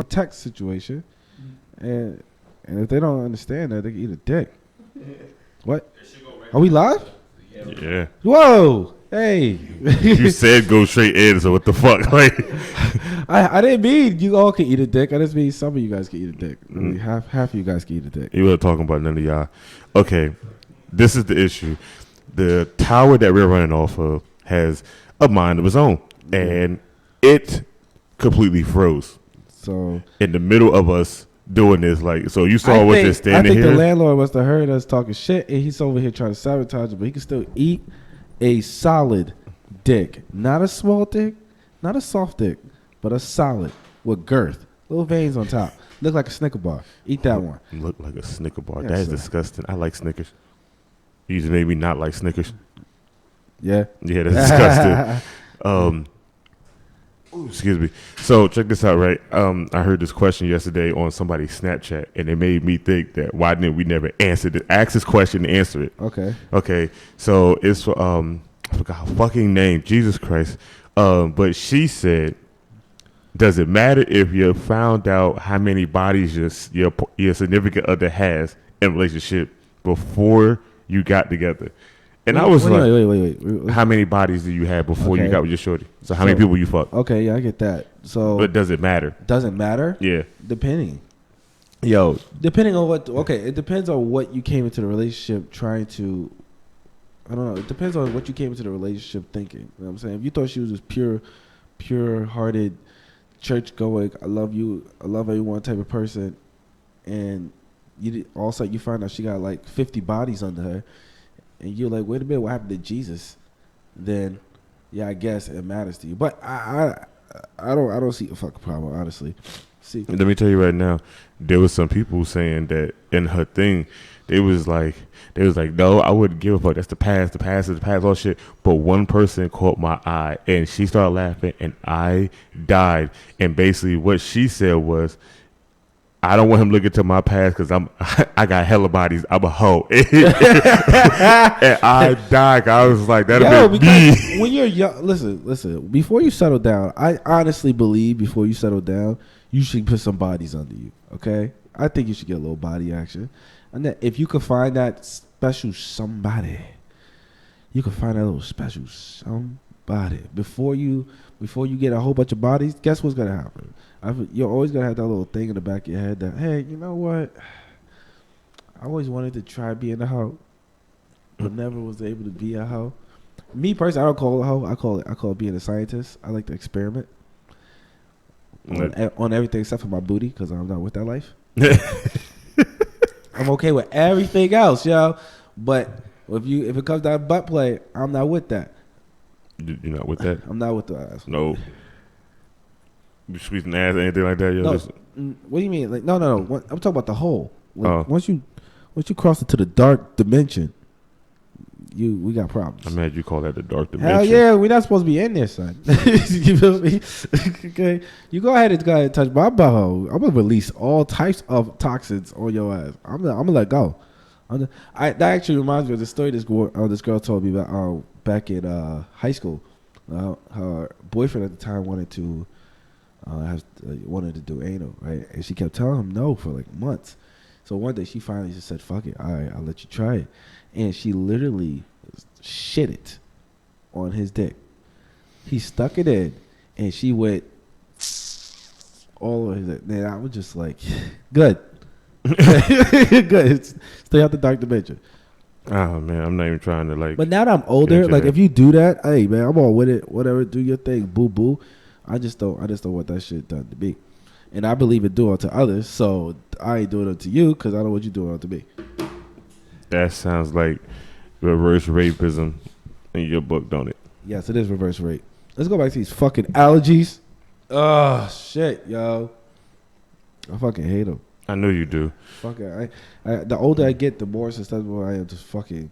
text situation, and if they don't understand that, they can eat a dick. What? Are we live? Yeah. Whoa! Hey. You said go straight in, so what the fuck? Like, I didn't mean you all can eat a dick. I just mean some of you guys can eat a dick. I mean, half of you guys can eat a dick. you weren't talking about none of y'all. Okay, this is the issue. The tower that we're running off of has a mind of its own, and it completely froze So in the middle of us doing this. Like, so you saw us just standing I think here. the landlord must have heard us talking shit, and he's over here trying to sabotage it, but he can still eat a solid dick. Not a small dick, not a soft dick, but a solid with girth. Little veins on top. Look like a Snicker bar. Eat that one. Look like a Snicker bar. Yes, that is sir. disgusting. I like Snickers. You just made me not like Snickers. Yeah. Yeah, that's disgusting. Excuse me. So check this out, right? I heard this question yesterday on somebody's Snapchat, and it made me think that why didn't we never answer it? Ask this question and answer it. Okay. Okay. So it's for I forgot her fucking name, Jesus Christ. But she said, does it matter if you found out how many bodies your significant other has in a relationship before you got together? And I was wait. how many bodies do you have before you Okay. got with your shorty? So how many people you fuck? Okay, yeah, I get that. So But does it matter? doesn't matter? Yeah. Depending. Yo, Depending on what, okay, it depends on what you came into the relationship trying to, I don't know, it depends on what you came into the relationship thinking. You know what I'm saying? If you thought she was this pure-hearted, church-going, I love you, I love everyone type of person, and all of a sudden you find out she got like 50 bodies under her, and you're like, wait a minute, what happened to Jesus? Then, yeah, I guess it matters to you. But I don't see a fucking problem, honestly. See, let me tell you right now, there was some people saying that in her thing, they was like, no, I wouldn't give a fuck. That's the past. The past is the past, all shit. But one person caught my eye, and she started laughing, and I died. And basically, what she said was, I don't want him looking to my past because I got hella bodies. I'm a hoe. And I died. I was like, that'll be me. When you're young, listen. Before you settle down, I honestly believe before you settle down, you should put some bodies under you. Okay, I think you should get a little body action, and then if you can find that special somebody, you can find that little special somebody before you get a whole bunch of bodies. Guess what's gonna happen? You're always gonna have that little thing in the back of your head that, hey, you know what? I always wanted to try being a hoe, but never was able to be a hoe. Me personally, I don't call it a hoe. I call it being a scientist. I like to experiment on everything except for my booty because I'm not with that life. I'm okay with everything else, yo. But if it comes down to butt play, I'm not with that. You're not with that? I'm not with the ass. No. You squeezing ass or anything like that? Yo, No, listen. what do you mean? Like, no. I'm talking about the hole. Like, Oh. once you cross into the dark dimension, we got problems. I'm mad you call that the dark dimension. Hell yeah, we're not supposed to be in there, son. You feel me? Okay, you go ahead and touch my butthole. I'm gonna release all types of toxins on your ass. I'm gonna let go. That actually reminds me of the story this girl told me about back in high school. Her boyfriend at the time wanted to do anal, right? And she kept telling him no for like months. So one day she finally just said, "Fuck it, all right, I'll let you try it." And she literally shit it on his dick. He stuck it in, and she went all over his dick. Man, I was just like, good. Good. Stay out the dark dimension. Oh, man, I'm not even trying to, like... But now that I'm older, into like, that. if you do that, hey, man, I'm all with it. Whatever, do your thing, boo-boo. I just don't want that shit done to me. And I believe in doing it to others, so I ain't doing it to you because I don't want you doing it to me. That sounds like reverse rapism in your book, don't it? Yes, it is reverse rape. Let's go back to these fucking allergies. Oh, shit, yo. I fucking hate them. I know you do. Fuck it. The older I get, the more susceptible I am to fucking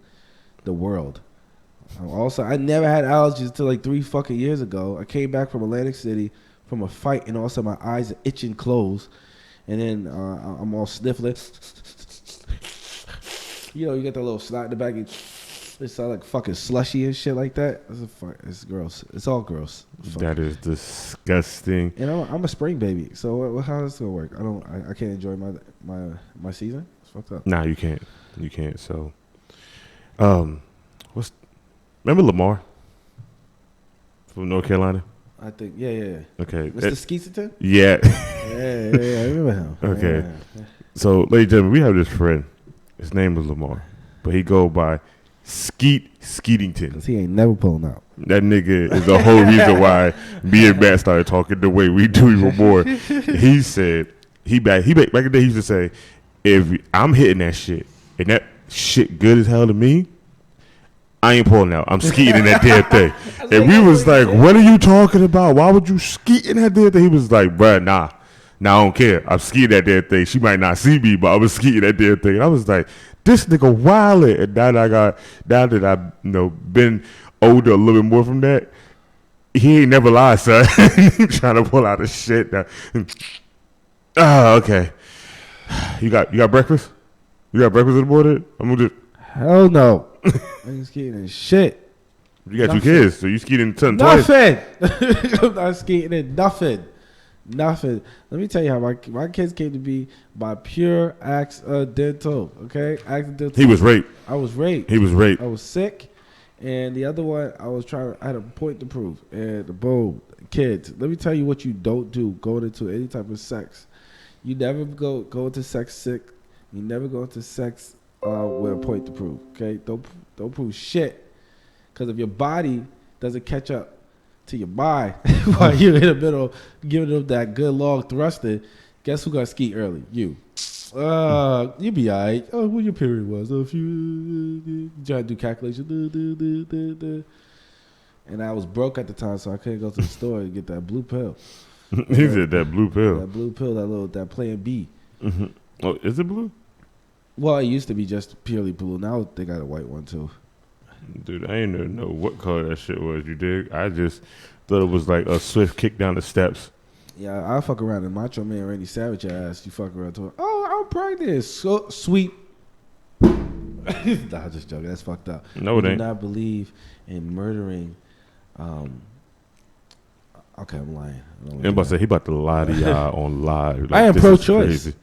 the world. Also, I never had allergies until like 3 fucking years ago. I came back from Atlantic City from a fight, and also my eyes are itching closed. And then I'm all sniffling. You know, you get that little snot in the back. It's all like fucking slushy and shit like that. It's gross. It's all gross. Fuck. That is disgusting. And I'm a spring baby, so how is this gonna work? I can't enjoy my season. It's fucked up. Nah, you can't. You can't. So, remember Lamar from North Carolina? I think yeah. Okay, Mr. Skeeterton. yeah. Yeah. I remember him. Okay. Yeah. So, ladies and gentlemen, we have this friend. His name is Lamar, but he go by Skeetington. Cause he ain't never pulling out. That nigga is the whole reason why me and Matt started talking the way we do even more. He said back in the day he used to say, if I'm hitting that shit and that shit good as hell to me, I ain't pulling out. I'm skeeting in that damn thing. And we was like, what are you talking about? Why would you skeet in that damn thing? He was like, bruh, nah, I don't care. I'm skeeting that damn thing. She might not see me, but I'm skeeting that damn thing. And I was like, this nigga wildin'. And now that I've been older a little bit more from that, he ain't never lied, son. Trying to pull out of shit now. Okay. You got breakfast? You got breakfast in the morning? I'm gonna just Hell no. I ain't skating in shit. You got 2 kids, so you skeeting something twice. Nothing. I'm not skating in nothing. Let me tell you how my kids came to be by pure accidental. Okay, accidental. He was raped. I was raped. He was raped. I was sick, and the other one I had a point to prove. And boom, kids. Let me tell you what you don't do going into any type of sex. You never go into sex sick. You never go into sex with a point to prove. Okay, don't prove shit. Because if your body doesn't catch up to your mind while you're in the middle giving them that good long thrusting, guess who got ski early? You. You be alright. Oh, what your period was? If you try to do calculations, and I was broke at the time, so I couldn't go to the store and get that blue pill. He said that blue pill. That blue pill, that Plan B. Mm-hmm. Oh, is it blue? Well, it used to be just purely blue. Now they got a white one too. Dude, I ain't know what color that shit was. You dig? I just thought it was like a swift kick down the steps. Yeah, I fuck around and Macho Man Randy Savage ass. You fuck around to her. Oh, I'm pregnant. So sweet. Nah, just joking. That's fucked up. No, it ain't. I do not believe in murdering. Okay, I'm lying. I'm about to say he about to lie to y'all on live. Like, I am this pro-choice. is crazy.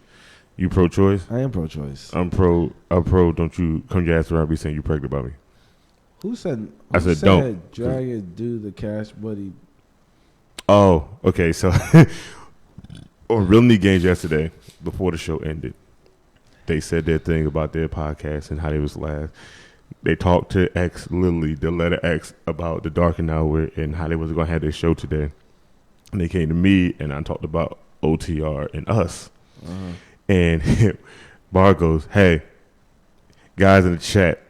You pro-choice? I am pro-choice. I'm pro. Don't you come your ass around me saying you pregnant by me? Who said? I said don't. Dragon do the cash buddy. Oh, okay. So on Real Neat Games yesterday, before the show ended, they said their thing about their podcast and how they was last. They talked to X, literally the letter X, about the Darkened Hour and how they was gonna have their show today. And they came to me and I talked about OTR and us. Uh-huh. And Bar goes, "Hey, guys in the chat,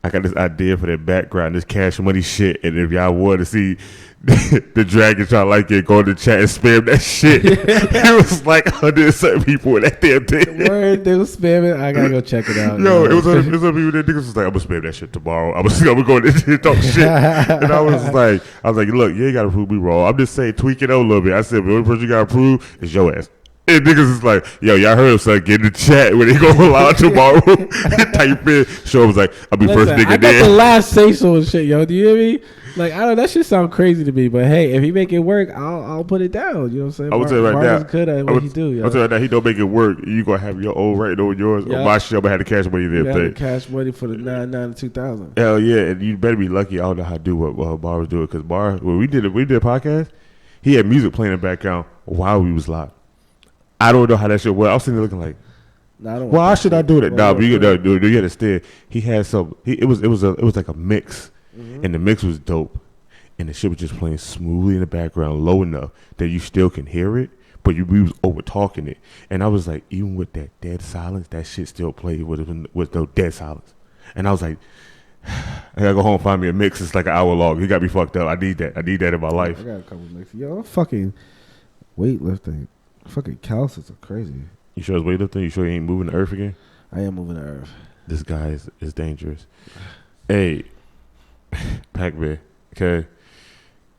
I got this idea for that background, this Cash Money shit. And if y'all want to see the Dragon try to like it, go to the chat and spam that shit." It was like 107 people in that damn thing. Word, they was spamming. I gotta go check it out. Yo, it was 100 people that niggas was like, I'm gonna spam that shit tomorrow. I'm gonna go in there and talk shit. And I was like, look, you ain't gotta prove me wrong. I'm just saying, tweak it out a little bit. I said, the only person you gotta prove is your ass. And niggas is like, yo, y'all heard him, son, get in the chat when they go live tomorrow. Type in. Show was like, I'll be first nigga I there. got the last say so and shit, yo. Do you hear me? Like, I don't. That shit sound crazy to me, but hey, if he make it work, I'll put it down. You know what I'm saying? I would tell you right now. Good at what he do. Yo. I would tell you right now. He don't make it work. You gonna have your own right on yours. Yeah. On my shit, I'm gonna have the Cash Money there. You got the Cash Money for the 99 2000. Hell yeah, and you better be lucky. I don't know how to do what Bar was doing, because Bar, when we did a podcast, he had music playing in the background while we was live. I don't know how that shit was. I was sitting there looking like, why should I do that? Nah, but you understand. He had some. It was like a mix, and the mix was dope, and the shit was just playing smoothly in the background, low enough that you still can hear it, but we was over talking it. And I was like, even with that dead silence, that shit still played with no dead silence. And I was like, I gotta go home and find me a mix. It's like an hour long. You got me fucked up. I need that. I need that in my life. I got a couple mixes. Yo, I'm fucking weightlifting. Fucking calluses are crazy. You sure it's weightlifting? You sure you ain't moving the earth again? I am moving the earth. This guy is dangerous. Hey, Pac-Man, okay?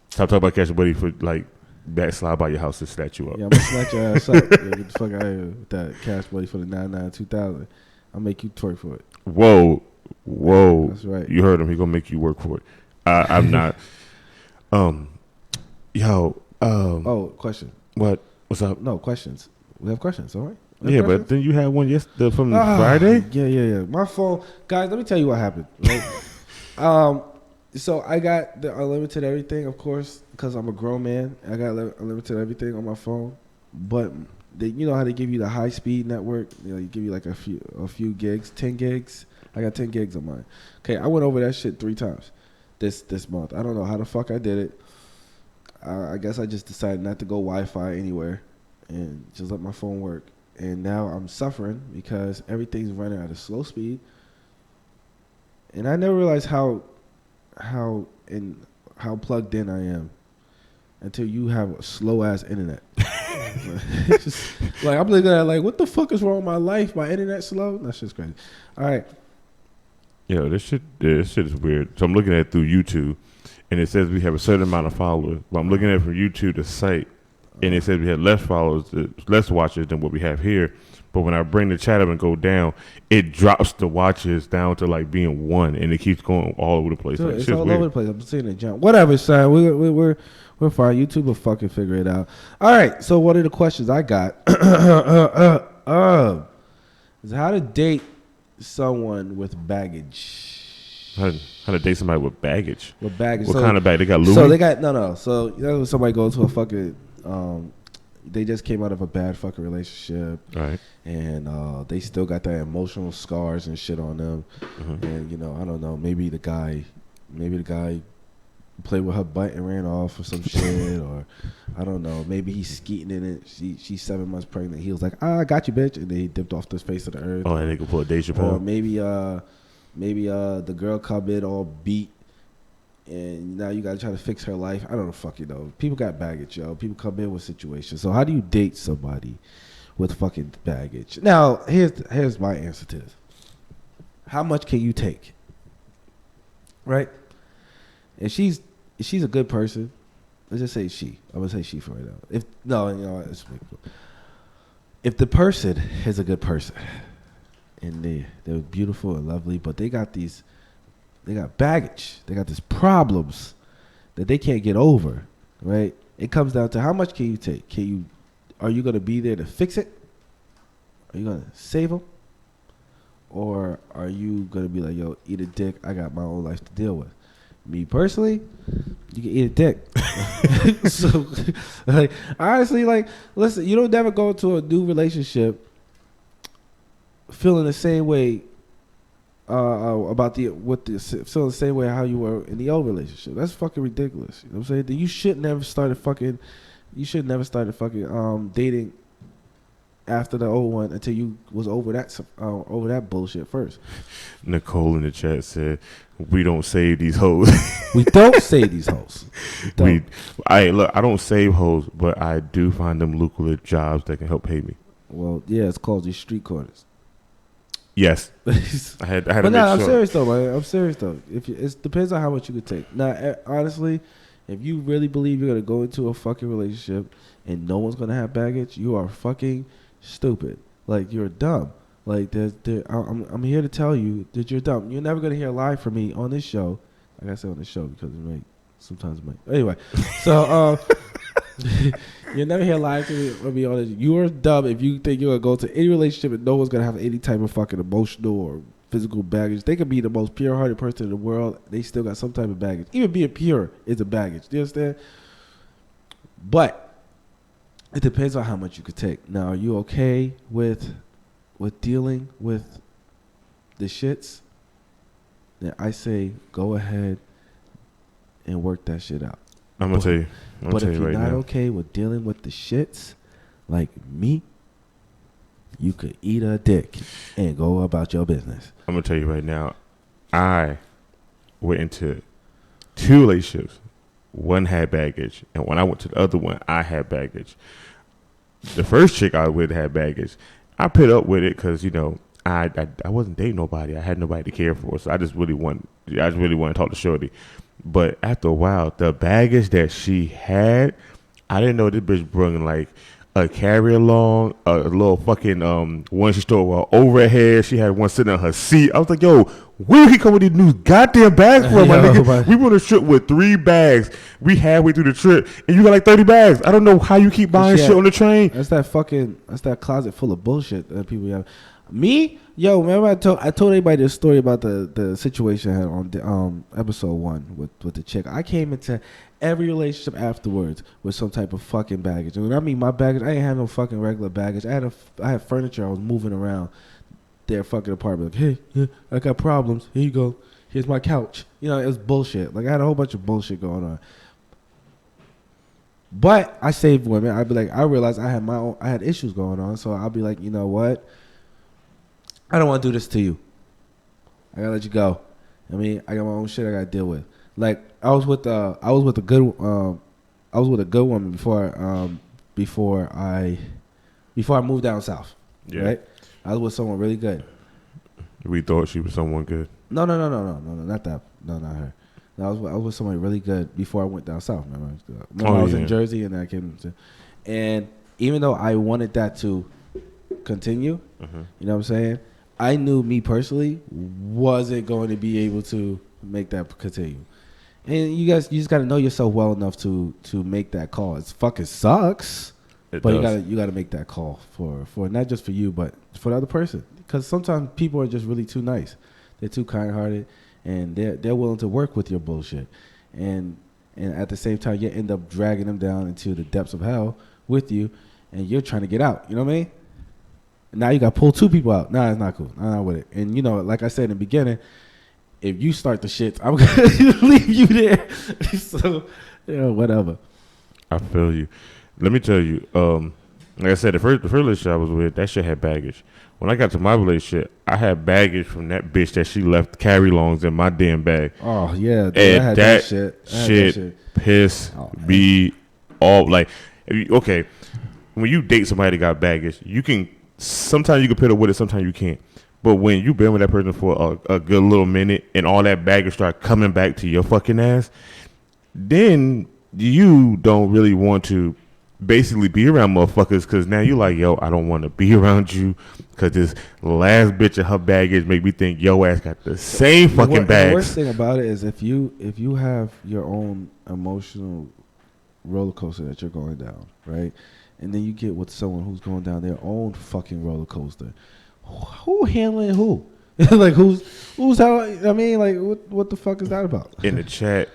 Stop talking about catching buddy for like backslide by your house and snatch you up. Yeah, I'm gonna snatch your ass up. Yeah, get the fuck out of here with that Cash Money for the 99 2000. I'll make you twerk for it. Whoa. Whoa, That's right. You heard him. He gonna make you work for it. I'm not. Yo. Oh, question. What? What's up? No questions. We have questions. All right. Yeah, but then you had one yesterday from Friday. Yeah. My phone, guys. Let me tell you what happened. Right? So I got the unlimited everything, of course, because I'm a grown man. I got unlimited everything on my phone, but you know how they give you the high speed network. You know, you give you like a few gigs, 10 gigs. I got 10 gigs on mine. Okay, I went over that shit 3 times this month. I don't know how the fuck I did it. I guess I just decided not to go Wi-Fi anywhere and just let my phone work. And now I'm suffering because everything's running at a slow speed. And I never realized how plugged in I am until you have a slow ass internet. Just, like I'm looking at it like, what the fuck is wrong with my life? My internet slow? That's just crazy. All right. Yo, this shit is weird. So I'm looking at it through YouTube, and it says we have a certain amount of followers. But I'm looking at it from YouTube, the site, and it says we have less followers, less watchers than what we have here. But when I bring the chat up and go down, it drops the watches down to like being 1, and it keeps going all over the place. Dude, like, it's shit's all weird. over the place. I'm seeing it jump. Whatever, son. We're fine. YouTube will fucking figure it out. All right. So what are the questions I got? Is how to date someone with baggage. How to date somebody with baggage? With baggage. What kind of bag? They got Louis? So they got no. So you know, somebody goes to a fucking. They just came out of a bad fucking relationship, right? And they still got that emotional scars and shit on them. Mm-hmm. And you know, I don't know. Maybe the guy played with her butt and ran off or some shit, or I don't know. Maybe he's skeeting in it. She's 7 months pregnant. He was like, I got you, bitch, and then he dipped off the face of the earth. Oh, and they could pull a Dave Or Chappelle. maybe the girl come in all beat, and now you gotta try to fix her life. I don't know, fuck you know. People got baggage, yo. People come in with situations. So how do you date somebody with fucking baggage? Now, here's my answer to this. How much can you take? Right? And she's a good person. Let's just say she. I'm gonna say she for right now. If the person is a good person and they're beautiful and lovely, but they got baggage. They got these problems that they can't get over, right? It comes down to how much can you take? Are you gonna be there to fix it? Are you gonna save them? Or are you gonna be like, yo, eat a dick, I got my own life to deal with? Me personally, you can eat a dick. So, like, honestly, like, listen, you don't never go into a new relationship feeling the same way feeling the same way how you were in the old relationship. That's fucking ridiculous. You know what I'm saying? You should never started fucking dating after the old one until you was over that bullshit first. Nicole in the chat said, "We don't save these hoes." We don't save these hoes. I don't save hoes, but I do find them lucrative jobs that can help pay me. Well, yeah, it's called these street corners. Yes, I had. But no, I'm serious though, man. I'm serious though. It depends on how much you could take. Now, honestly, if you really believe you're gonna go into a fucking relationship and no one's gonna have baggage, you are fucking stupid. Like, you're dumb. Like, I'm here to tell you that you're dumb. You're never gonna hear a lie from me on this show. Like I said, on this show, because sometimes it might. Anyway, so you'll never hear a lie from me on this. You're dumb if you think you're gonna go to any relationship and no one's gonna have any type of fucking emotional or physical baggage. They could be the most pure-hearted person in the world. They still got some type of baggage. Even being pure is a baggage. Do you understand? But it depends on how much you could take. Now, are you okay with dealing with the shits? Then I say go ahead and work that shit out. I'm gonna tell you. But if you're right not now. okay with dealing with the shits, like me, you could eat a dick and go about your business. I'm gonna tell you right now. I went into 2 relationships. One had baggage, and when I went to the other one, I had baggage. The first chick I was with had baggage. I put up with it because, you know, I wasn't dating nobody. I had nobody to care for, so I just really wanted to talk to shorty. But after a while, the baggage that she had, I didn't know this bitch brought like a carry along, a little fucking one she stole overhead. She had one sitting on her seat. I was like, yo, where he come with these new goddamn bags from, my nigga? We went on a trip with 3 bags. We halfway through the trip, and you got like 30 bags. I don't know how you keep buying shit on the train. That's that closet full of bullshit that people have. Me, yo, remember I told everybody this story about the situation I had on episode 1 with the chick. I came into every relationship afterwards with some type of fucking baggage. And when I mean my baggage, I ain't have no fucking regular baggage. I had furniture I was moving around their fucking apartment. Like, hey, yeah, I got problems. Here you go. Here's my couch. You know, it was bullshit. Like, I had a whole bunch of bullshit going on. But I saved women. I'd be like, I realized I had issues going on. So I'll be like, you know what? I don't want to do this to you. I gotta let you go. I mean, I got my own shit I gotta deal with. Like, I was with a good woman before I moved down south. Yeah. Right? I was with someone really good. We thought she was someone good. No, not that. No, not her. No, I was with someone really good before I went down south. Remember I was in Jersey and then I came to, and even though I wanted that to continue, you know what I'm saying? I knew me personally wasn't going to be able to make that continue. And you just got to know yourself well enough to make that call. It fucking sucks. But you gotta make that call for not just for you, but for the other person. Because sometimes people are just really too nice. They're too kind-hearted, and they're willing to work with your bullshit. And at the same time, you end up dragging them down into the depths of hell with you, and you're trying to get out. You know what I mean? Now you got to pull 2 people out. Nah, it's not cool. I'm not with it. And, you know, like I said in the beginning, if you start the shit, I'm going to leave you there. So, you know, whatever. I feel you. Let me tell you, like I said, the first relationship I was with, that shit had baggage. When I got to my relationship, I had baggage from that bitch that she left carry-longs in my damn bag. Oh, yeah. Dude, and I had that shit pissed me off. Like, okay, when you date somebody that got baggage, sometimes you can put up with it, sometimes you can't. But when you've been with that person for a good little minute and all that baggage start coming back to your fucking ass, then you don't really want to basically be around motherfuckers because now you're like, yo, I don't want to be around you because this last bitch and her baggage make me think yo ass got the same fucking bags. The worst thing about it is if you have your own emotional roller coaster that you're going down, right? And then you get with someone who's going down their own fucking roller coaster. Who handling who? Like who's how? I mean, like what the fuck is that about? In the chat,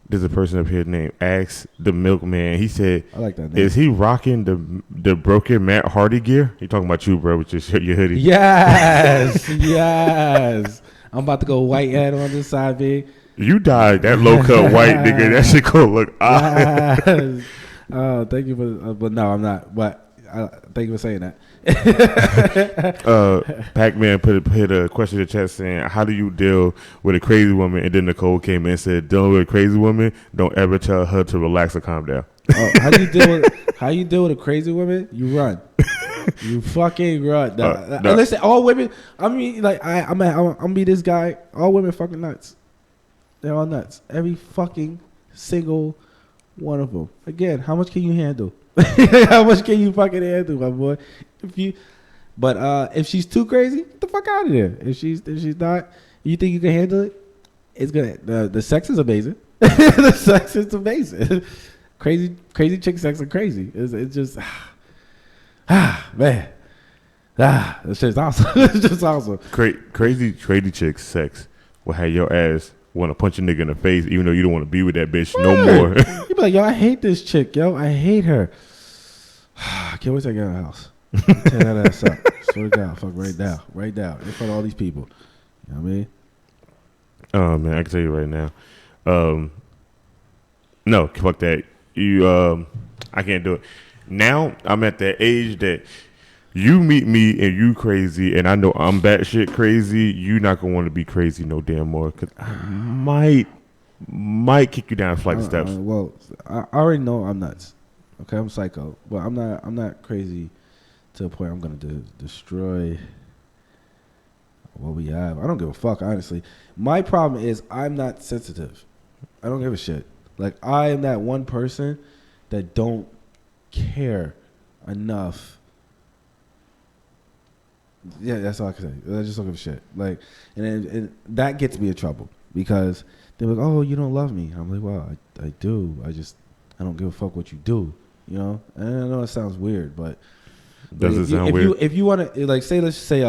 there's a person up here named Axe the Milkman. He said, I like that name. Is he rocking the broken Matt Hardy gear? He talking about you, bro, with your hoodie. Yes, yes. I'm about to go white hat on this side, big. You died that low cut white nigga. That shit gonna look odd. Thank you for, but no, I'm not. But thank you for saying that. Pac-Man put a question in the chat saying, how do you deal with a crazy woman? And then Nicole came in and said, dealing with a crazy woman, don't ever tell her to relax or calm down. How you deal with a crazy woman? You run. You fucking run. No. Listen, all women, I mean, like, I'm gonna be this guy. All women fucking nuts. They're all nuts. Every fucking single one of them. Again, how much can you handle? How much can you fucking handle, my boy? If she's too crazy, get the fuck out of there. If she's not, you think you can handle it? It's gonna. The sex is amazing. The sex is amazing. Crazy chick sex are crazy. It's just man. It's just awesome. It's just awesome. Crazy chick sex will have your ass want to punch a nigga in the face, even though you don't want to be with that bitch no more. You be like, yo, I hate this chick, yo. I hate her. I can't wait till I get in the house. Tear that ass up. Swear to God, fuck right now, in front of all these people. You know what I mean? Oh man, I can tell you right now. No, fuck that. I can't do it. Now I'm at that age that you meet me and you crazy, and I know I'm batshit crazy. You not gonna want to be crazy no damn more, cause I might kick you down a flight of steps. Well, I already know I'm nuts. Okay, I'm psycho, but I'm not crazy to the point I'm gonna destroy what we have. I don't give a fuck, honestly. My problem is I'm not sensitive. I don't give a shit. Like, I am that one person that don't care enough. Yeah, that's all I can say. I just don't give a shit. Like, and that gets me in trouble because they're like, "Oh, you don't love me." I'm like, "Well, I do. I don't give a fuck what you do." You know. And I know it sounds weird, but Does it sound if weird? if you want to, like, say, let's just say,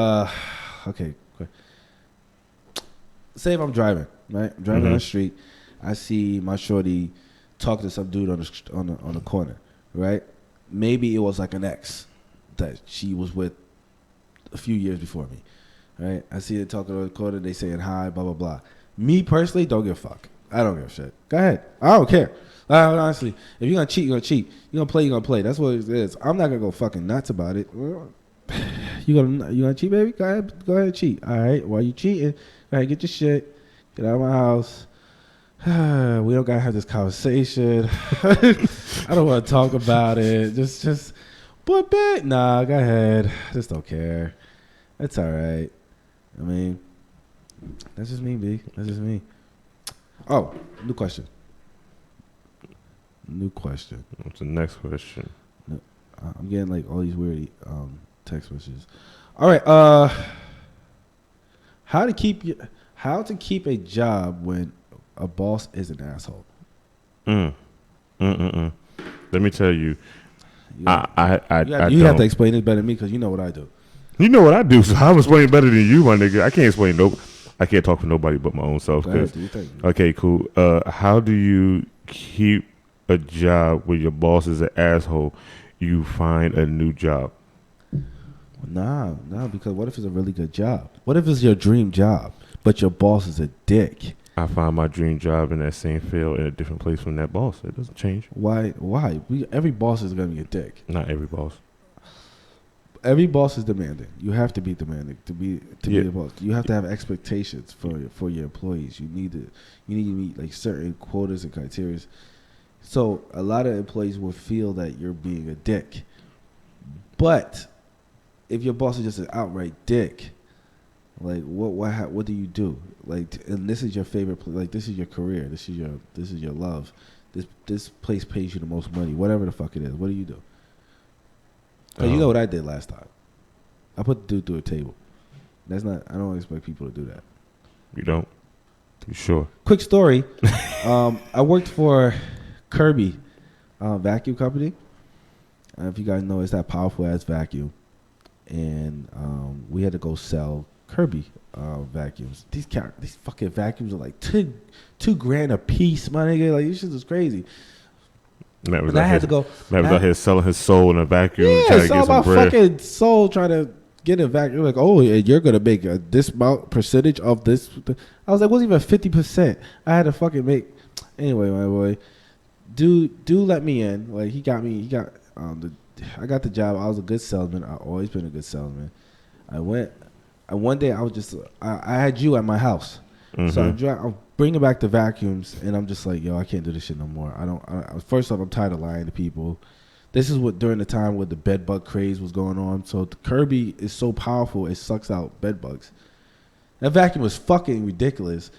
okay, say if I'm driving, right? I'm driving down the street, I see my shorty talking to some dude on the corner, right? Maybe it was like an ex that she was with a few years before me, right? I see her talking on the corner, they saying hi, blah blah blah. Me personally, don't give a fuck. I don't give a shit. Go ahead, I don't care. Honestly, if you're gonna cheat, you're gonna cheat. You're gonna play, you're gonna play. That's what it is. I'm not gonna go fucking nuts about it. You gonna cheat, baby? Go ahead and cheat. All right. While you cheating, go ahead, get your shit, get out of my house. We don't gotta have this conversation. I don't want to talk about it. Just, but nah. Go ahead. Just don't care. That's all right. I mean, that's just me, B. That's just me. Oh, new question. What's the next question? I'm getting like all these weird text messages. All right. How to keep a job when a boss is an asshole? Let me tell you. You don't. have to explain it better than me because you know what I do. You know what I do, so I'm explaining better than you, my nigga. I can't explain I can't talk for nobody but my own self. Go ahead, do your thing. Okay, cool. How do you keep a job where your boss is an asshole? You find a new job. Nah, because what if it's a really good job? What if it's your dream job, but your boss is a dick? I find my dream job in that same field in a different place from that boss. It doesn't change. Why? Every boss is gonna be a dick. Not every boss. Every boss is demanding. You have to be demanding to be a boss. You have to have expectations for your employees. You need to meet like certain quotas and criteria. So a lot of employees will feel that you're being a dick. But if your boss is just an outright dick, like what do you do? Like, and this is your favorite, like this is your career, this is your love. This place pays you the most money, whatever the fuck it is. What do you do? Cause you know what I did last time. I put the dude through a table. I don't expect people to do that. You don't? You sure? Quick story. I worked for Kirby vacuum company. If you guys know, it's that powerful ass vacuum. And we had to go sell Kirby vacuums. These fucking vacuums are like $2,000 a piece, my nigga. Like, this shit is crazy. Matt was out here selling his soul in a vacuum. Yeah, trying to sell get some my bread. fucking soul trying to get a vacuum. Like, oh, you're gonna make this amount percentage of this. I was like, wasn't even 50%. I had to fucking make. Anyway, my boy, dude let me in. Like, he got me. I got the job. I was a good salesman. I've always been a good salesman. One day I was just. I had you at my house. So I'm bringing back the vacuums, and I'm just like, yo, I can't do this shit no more. First off, I'm tired of lying to people. This is what during the time where the bed bug craze was going on. So the Kirby is so powerful, it sucks out bed bugs. That vacuum was fucking ridiculous.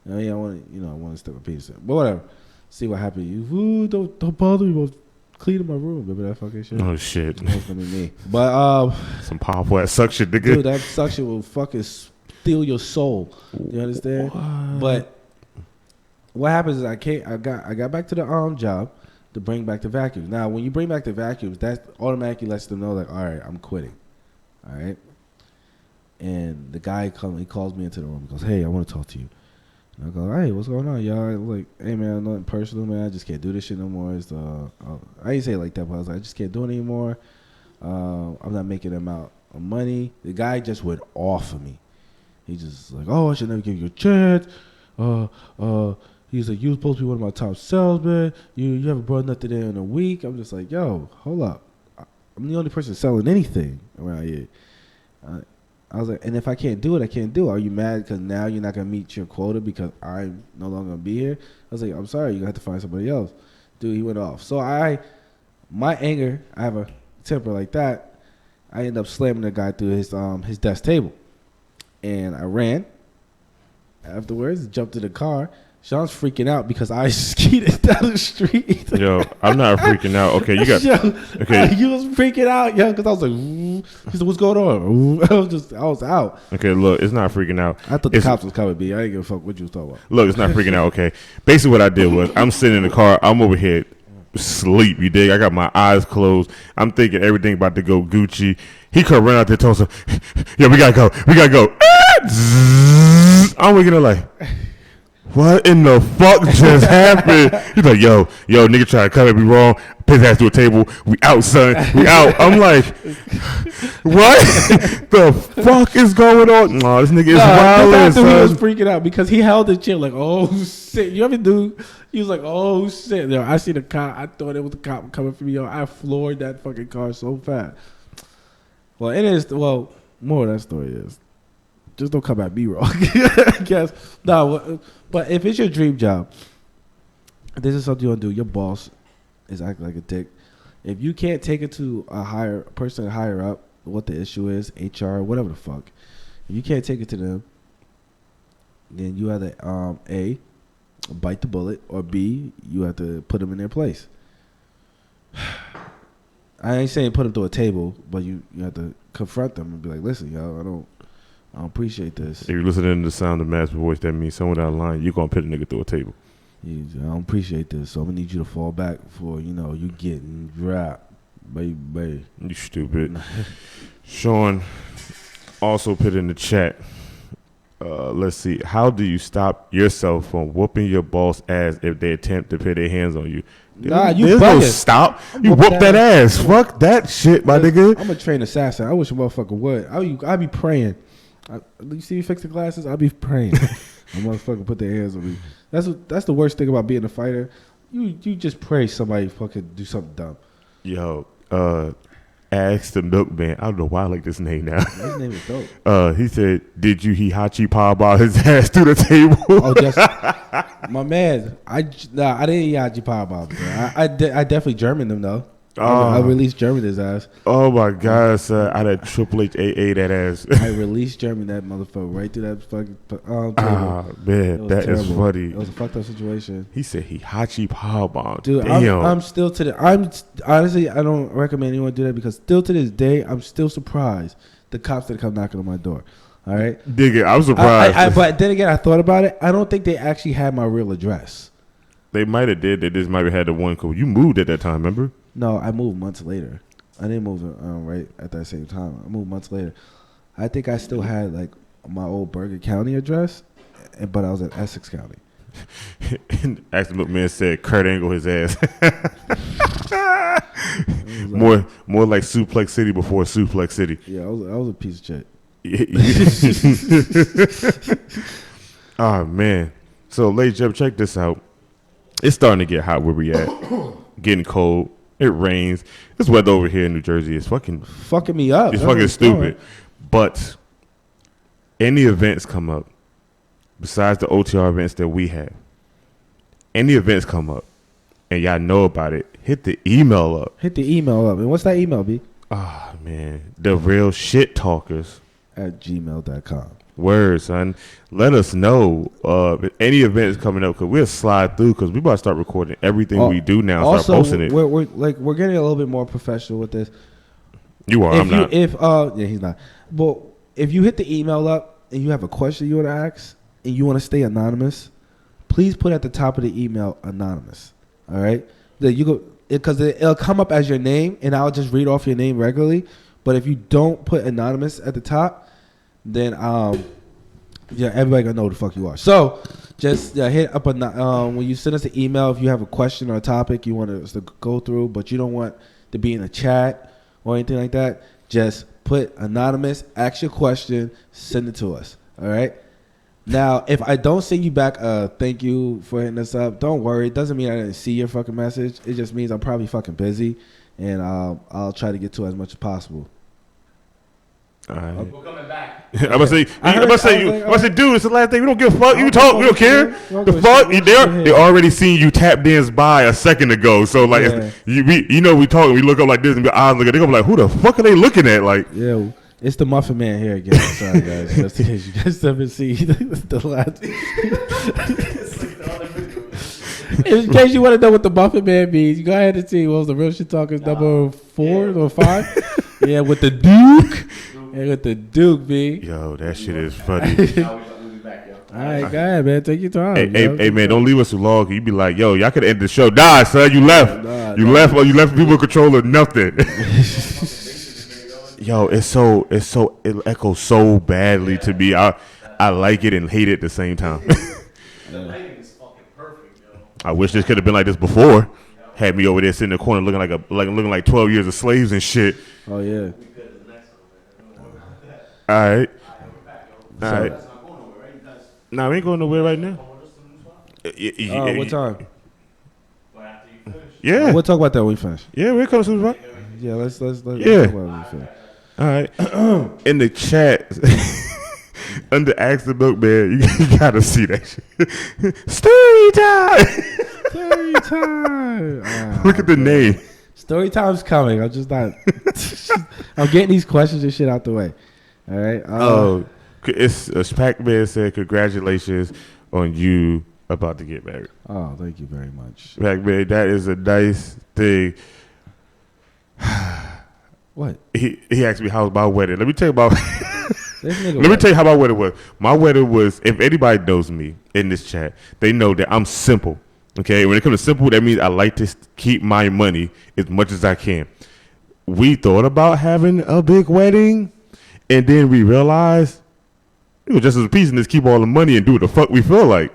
I want to step my penis in, but whatever. See what happened. You don't bother me about cleaning my room. Remember that fucking shit? Oh shit, That was gonna be me. But some powerful ass suction, nigga. dude, that suction will fucking steal your soul. You understand? What? But what happens is I got back to the job to bring back the vacuums. Now, when you bring back the vacuums, that automatically lets them know, like, all right, I'm quitting. All right. And the guy he calls me into the room. He goes, hey, I want to talk to you. And I go, hey, what's going on, y'all? Like, hey, man, nothing personal, man. I just can't do this shit no more. I didn't say it like that, but I was like, I just can't do it anymore. I'm not making them out of money. The guy just went off of me. He just like, oh, I should never give you a chance. He's like, you were supposed to be one of my top salesmen. You haven't brought nothing in a week. I'm just like, yo, hold up. I'm the only person selling anything around here. I was like, and if I can't do it, I can't do it. Are you mad because now you're not going to meet your quota because I'm no longer going to be here? I was like, I'm sorry. You're going to have to find somebody else. Dude, he went off. So my anger, I have a temper like that. I ended up slamming the guy through his desk table. And I ran afterwards, jumped in the car, Sean's freaking out because I skeeted down the street. Yo, I'm not freaking out. Okay, you got. Okay, you was freaking out, yo, because I was like, he said, "What's going on?" I was out. Okay, look, it's not freaking out. I thought the cops was coming. B, I ain't give a fuck what you was talking about. Look, it's not freaking out. Okay, basically what I did was I'm sitting in the car. I'm over here sleep. You dig? I got my eyes closed. I'm thinking everything about to go Gucci. He could run out there, told us, "Yo, we gotta go. We gotta go." I'm waking up like. What in the fuck just happened? He's like, yo, nigga trying to cut me wrong. Piss ass to a table. We out, son. We out. I'm like, what the fuck is going on? No, this nigga is wild, son. He was freaking out because he held the chair like, oh shit. You ever do? He was like, oh shit. Yo, I seen a cop. I thought it was a cop coming for me. Yo, I floored that fucking car so fast. Well, it is. Well, more of that story is. Just don't come at me wrong. I guess. No, but if it's your dream job, this is something you want to do. Your boss is acting like a dick. If you can't take it to a person higher up, what the issue is, HR, whatever the fuck. If you can't take it to them, then you have to A, bite the bullet, or B, you have to put them in their place. I ain't saying put them through a table, but you have to confront them and be like, listen, yo, I don't appreciate this. If you're listening to the sound of Matt's voice, that means somewhere down the line, you're going to put a nigga through a table. I don't appreciate this, so I'm going to need you to fall back before, you getting dropped, baby. You stupid. Sean also put in the chat, let's see, how do you stop yourself from whooping your boss ass if they attempt to put their hands on you? Nah, you There's no stop. You whoop that ass. Fuck that shit, my nigga. I'm a trained assassin. I wish a motherfucker would. I'd be praying. You see me fix the glasses? I'll be praying. A motherfucker put their hands on me. That's the worst thing about being a fighter. You just pray somebody fucking do something dumb. Yo, ask the milkman. I don't know why I like this name now. His name is dope. He said, "Did you hihachi powerbomb his ass through the table?" Oh, just my man. I didn't hihachi powerbomb. I definitely Germaned him though. I released German his ass. Oh my God, son! I had Triple H AA that ass. I released German that motherfucker right through that fucking table. Man, that is funny. It was a fucked up situation. He said hihachi powerbomb. Dude, damn. I'm still I'm honestly I don't recommend anyone do that because still to this day I'm still surprised the cops that come knocking on my door. All right, dig it. I'm surprised. But then again, I thought about it. I don't think they actually had my real address. They might have did. They just might have had the one code. You moved at that time, remember? No, I moved months later. I didn't move right at that same time. I moved months later. I think I still had like my old Bergen County address, but I was in Essex County. And Ask the Milkman said Kurt Angle his ass. more like Suplex City before Suplex City. Yeah, I was a piece of shit. Oh man. So ladies and gentlemen, check this out. It's starting to get hot where we at. Getting cold. It rains. This weather over here in New Jersey is fucking me up. It's fucking stupid. But any events come up, besides the OTR events that we have, any events come up, and y'all know about it, hit the email up. And what's that email, B? Oh, man. The real shit talkers @gmail.com. Word, son. Let us know if any events coming up, because we'll slide through, because we about to start recording everything we do now and start posting it. We're getting a little bit more professional with this. You are. I'm not. Yeah, he's not. But if you hit the email up and you have a question you want to ask and you want to stay anonymous, please put at the top of the email anonymous. All right, because it'll come up as your name, and I'll just read off your name regularly. But if you don't put anonymous at the top, then everybody gonna know who the fuck you are. So just hit up when you send us an email if you have a question or a topic you want us to go through, but you don't want to be in a chat or anything like that. Just put anonymous, ask your question, send it to us. All right. Now, if I don't send you back thank you for hitting us up, don't worry. It doesn't mean I didn't see your fucking message. It just means I'm probably fucking busy, and I'll try to get to it as much as possible. All right. We're coming back. I'm gonna say, dude, it's the last thing. We don't give a fuck. You talk, we don't care. The fuck, they already seen you tap dance by a second ago. So like, we talking. We look up like this and be eyes looking. They gonna be like, who the fuck are they looking at? Like, yeah, it's the Muffin Man here again. Sorry guys, just in case you guys haven't seen the last. In case you want to know what the Muffin Man means, you go ahead and see what was the Real Shit Talkers number 4 or 5. Yeah, with the Duke. Yeah, with the Duke, B. Yo, that shit is funny. All right, go ahead, man. Take your time. Hey, man, don't leave us too long. You be like, yo, y'all could end the show. Nah, son, you left. You left people control of nothing. Yo, it echoes so badly to me. I like it and hate it at the same time. The lighting is fucking perfect, yo. I wish this could have been like this before. Had me over there sitting in the corner looking like 12 years of slaves and shit. Oh yeah. All right. All right. That's not going nowhere, right? You guys, Nah, we ain't going nowhere right now. What time? but after you finish, Yeah. We'll talk about that when we finish. Yeah, we're coming soon, right? Yeah, let's Yeah. talk about it when we finish. All right. In the chat, under Ask the Milkman, you gotta see that shit. Story time. Story time. Look at the name. Story time's coming. I'm just not. I'm getting these questions and shit out the way. All right. It's Pac-Man said, congratulations on you about to get married. Oh, thank you very much. Pac-Man, that is a nice thing. What? He asked me how was my wedding. Let me tell you about. This nigga Let me tell you how my wedding was. My wedding was, if anybody knows me in this chat, they know that I'm simple. Okay, when it comes to simple, that means I like to keep my money as much as I can. We thought about having a big wedding, and then we realized it was just as a piece and just keep all the money and do what the fuck we feel like.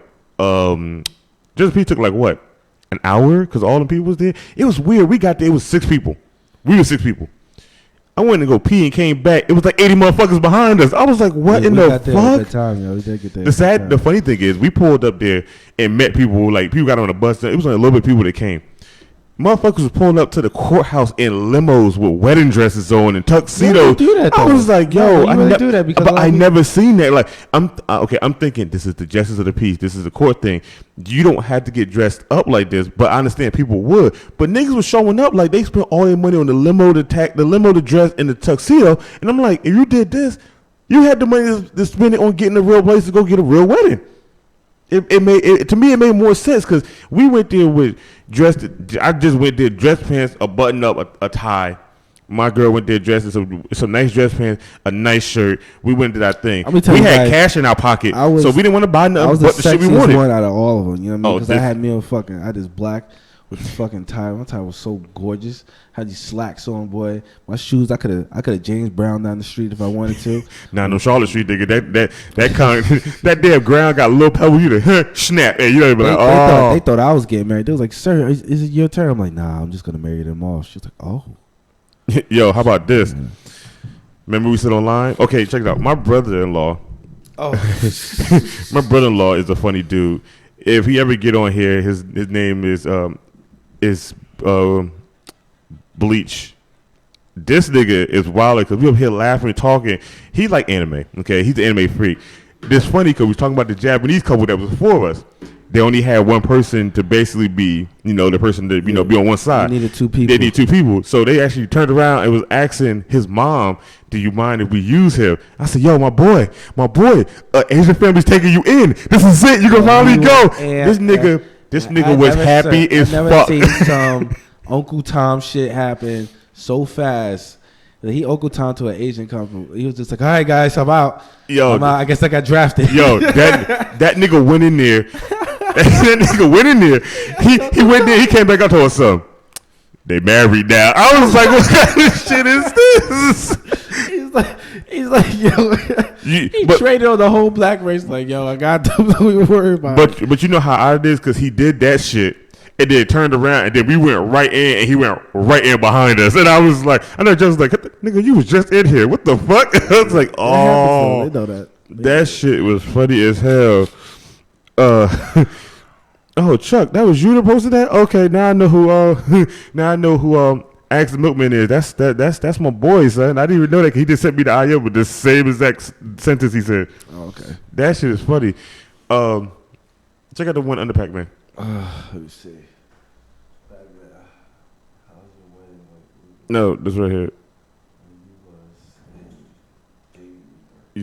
Just a piece took like what, an hour? Because all the people was there. It was weird. We got there. It was 6 people. We were 6 people. I went to go pee and came back. It was like 80 motherfuckers behind us. I was like, what in the got there at fuck? that time, yo. We did get there. The funny thing is, we pulled up there and met people. Like, people got on the bus. It was only a little bit of people that came. Motherfuckers was pulling up to the courthouse in limos with wedding dresses on and tuxedos. Do that, I though. was like, No, yo, you really do that because but I like- never seen that. Like, I'm thinking this is the justice of the peace. This is the court thing. You don't have to get dressed up like this, but I understand people would. But niggas was showing up like they spent all their money on the limo, the dress, and the tuxedo. And I'm like, if you did this, you had the money to spend it on getting a real place to go get a real wedding. To me it made more sense because we went there with I just went there dress pants, a button up, a tie. My girl went there dressed in some nice dress pants, a nice shirt. We went to that thing. Let me tell We you had guys, cash in our pocket, I was- so we didn't want to buy I nothing was the but the shit we sexiest wanted. one out of all of them. You know what I mean? Oh, Because I this- had me on fucking. I had this black with the fucking tie. My tie was so gorgeous. Had these slacks on, boy. My shoes, I could have James Brown down the street if I wanted to. Nah, no Charlotte Street nigga. That damn ground got a little pebble. You to snap, and you know be like, They thought I was getting married. They was like, "Sir, is it your turn?" I'm like, "Nah, I'm just gonna marry them off." She was like, "Oh." Yo, how about this? Remember we sit online? Okay, check it out. My brother-in-law. Oh. My brother-in-law is a funny dude. If he ever get on here, his name is Bleach. This nigga is wild because we up here laughing and talking. He like anime. Okay, he's an anime freak. It's funny because we was talking about the Japanese couple that was before us. They only had one person to basically be, the person to, be on one side. They needed 2 people. They need 2 people. So they actually turned around and was asking his mom, do you mind if we use him? I said, yo, my boy, Asian family's taking you in. This is it. You can finally go. This nigga was happy as fuck. I've never seen some Uncle Tom shit happen so fast. That he Uncle Tom to an Asian company. He was just like, all right, guys, I'm out. Yo, I'm out. I guess I got drafted. Yo, that nigga went in there. That nigga went in there. He went there. He came back up to us. They married now. I was like, what kind of shit is this? he's like, yo. He traded on the whole black race. Like, yo, I got them. Don't even worry about it. But you know how odd it is because he did that shit. And then turned around, and then we went right in, and he went right in behind us. And I was like, just like, nigga, you was just in here. What the fuck? I was like, oh. They know that. That shit was funny as hell. Oh, Chuck, that was you that posted that? Okay, now I know who. Ask the Milkman is. That's my boy, son. I didn't even know that. He just sent me the IO with the same exact sentence he said. Oh, okay. That shit is funny. Check out the one under Pac-Man. Let me see. No, this right here.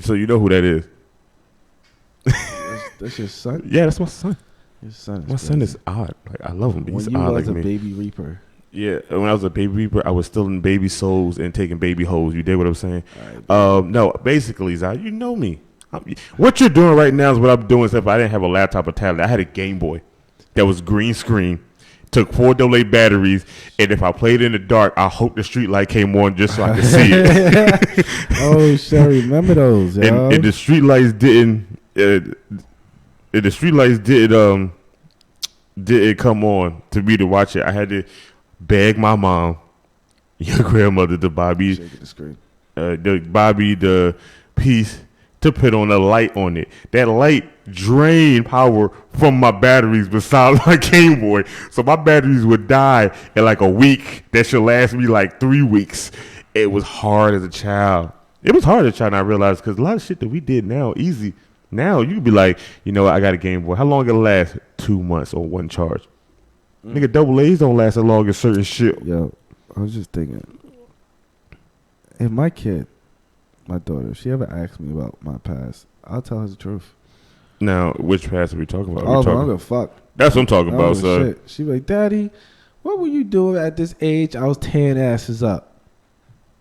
So you know who that is? That's your son? Yeah, that's my son. Your son is My son is odd. Like I love him, but when he's you odd was like a me. baby reaper. Yeah, when I was a baby reaper, I was still in baby souls and taking baby hoes. You dig what I'm saying? All right, No, basically, Zai, you know me. What you're doing right now is what I'm doing. Except I didn't have a laptop or tablet. I had a Game Boy that was green screen. Took 4 AA batteries, and if I played in the dark, I hope the street light came on just so I could see it. Oh shit, I remember those, yo. And the street lights didn't. And the street lights didn't come on to me to watch it. I had to beg my mom, your grandmother, the Bobby, Shaking the screen. the piece to put on a light on it. That light drained power from my batteries besides my Game Boy. So my batteries would die in like a week. That should last me like 3 weeks. It was hard as a child. It was hard as a child, and I realized, because a lot of shit that we did now, easy. Now you could be like, you know what, I got a Game Boy. How long it'll last? 2 months on one charge. Nigga, double A's don't last as long as certain shit. Yo, I was just thinking, if my kid, my daughter, if she ever asks me about my past, I'll tell her the truth. Now, which past are we talking about? Oh, I don't give a fuck. That's what I'm talking I don't about, give a son. shit. She be like, Daddy, what were you doing at this age? I was tearing asses up.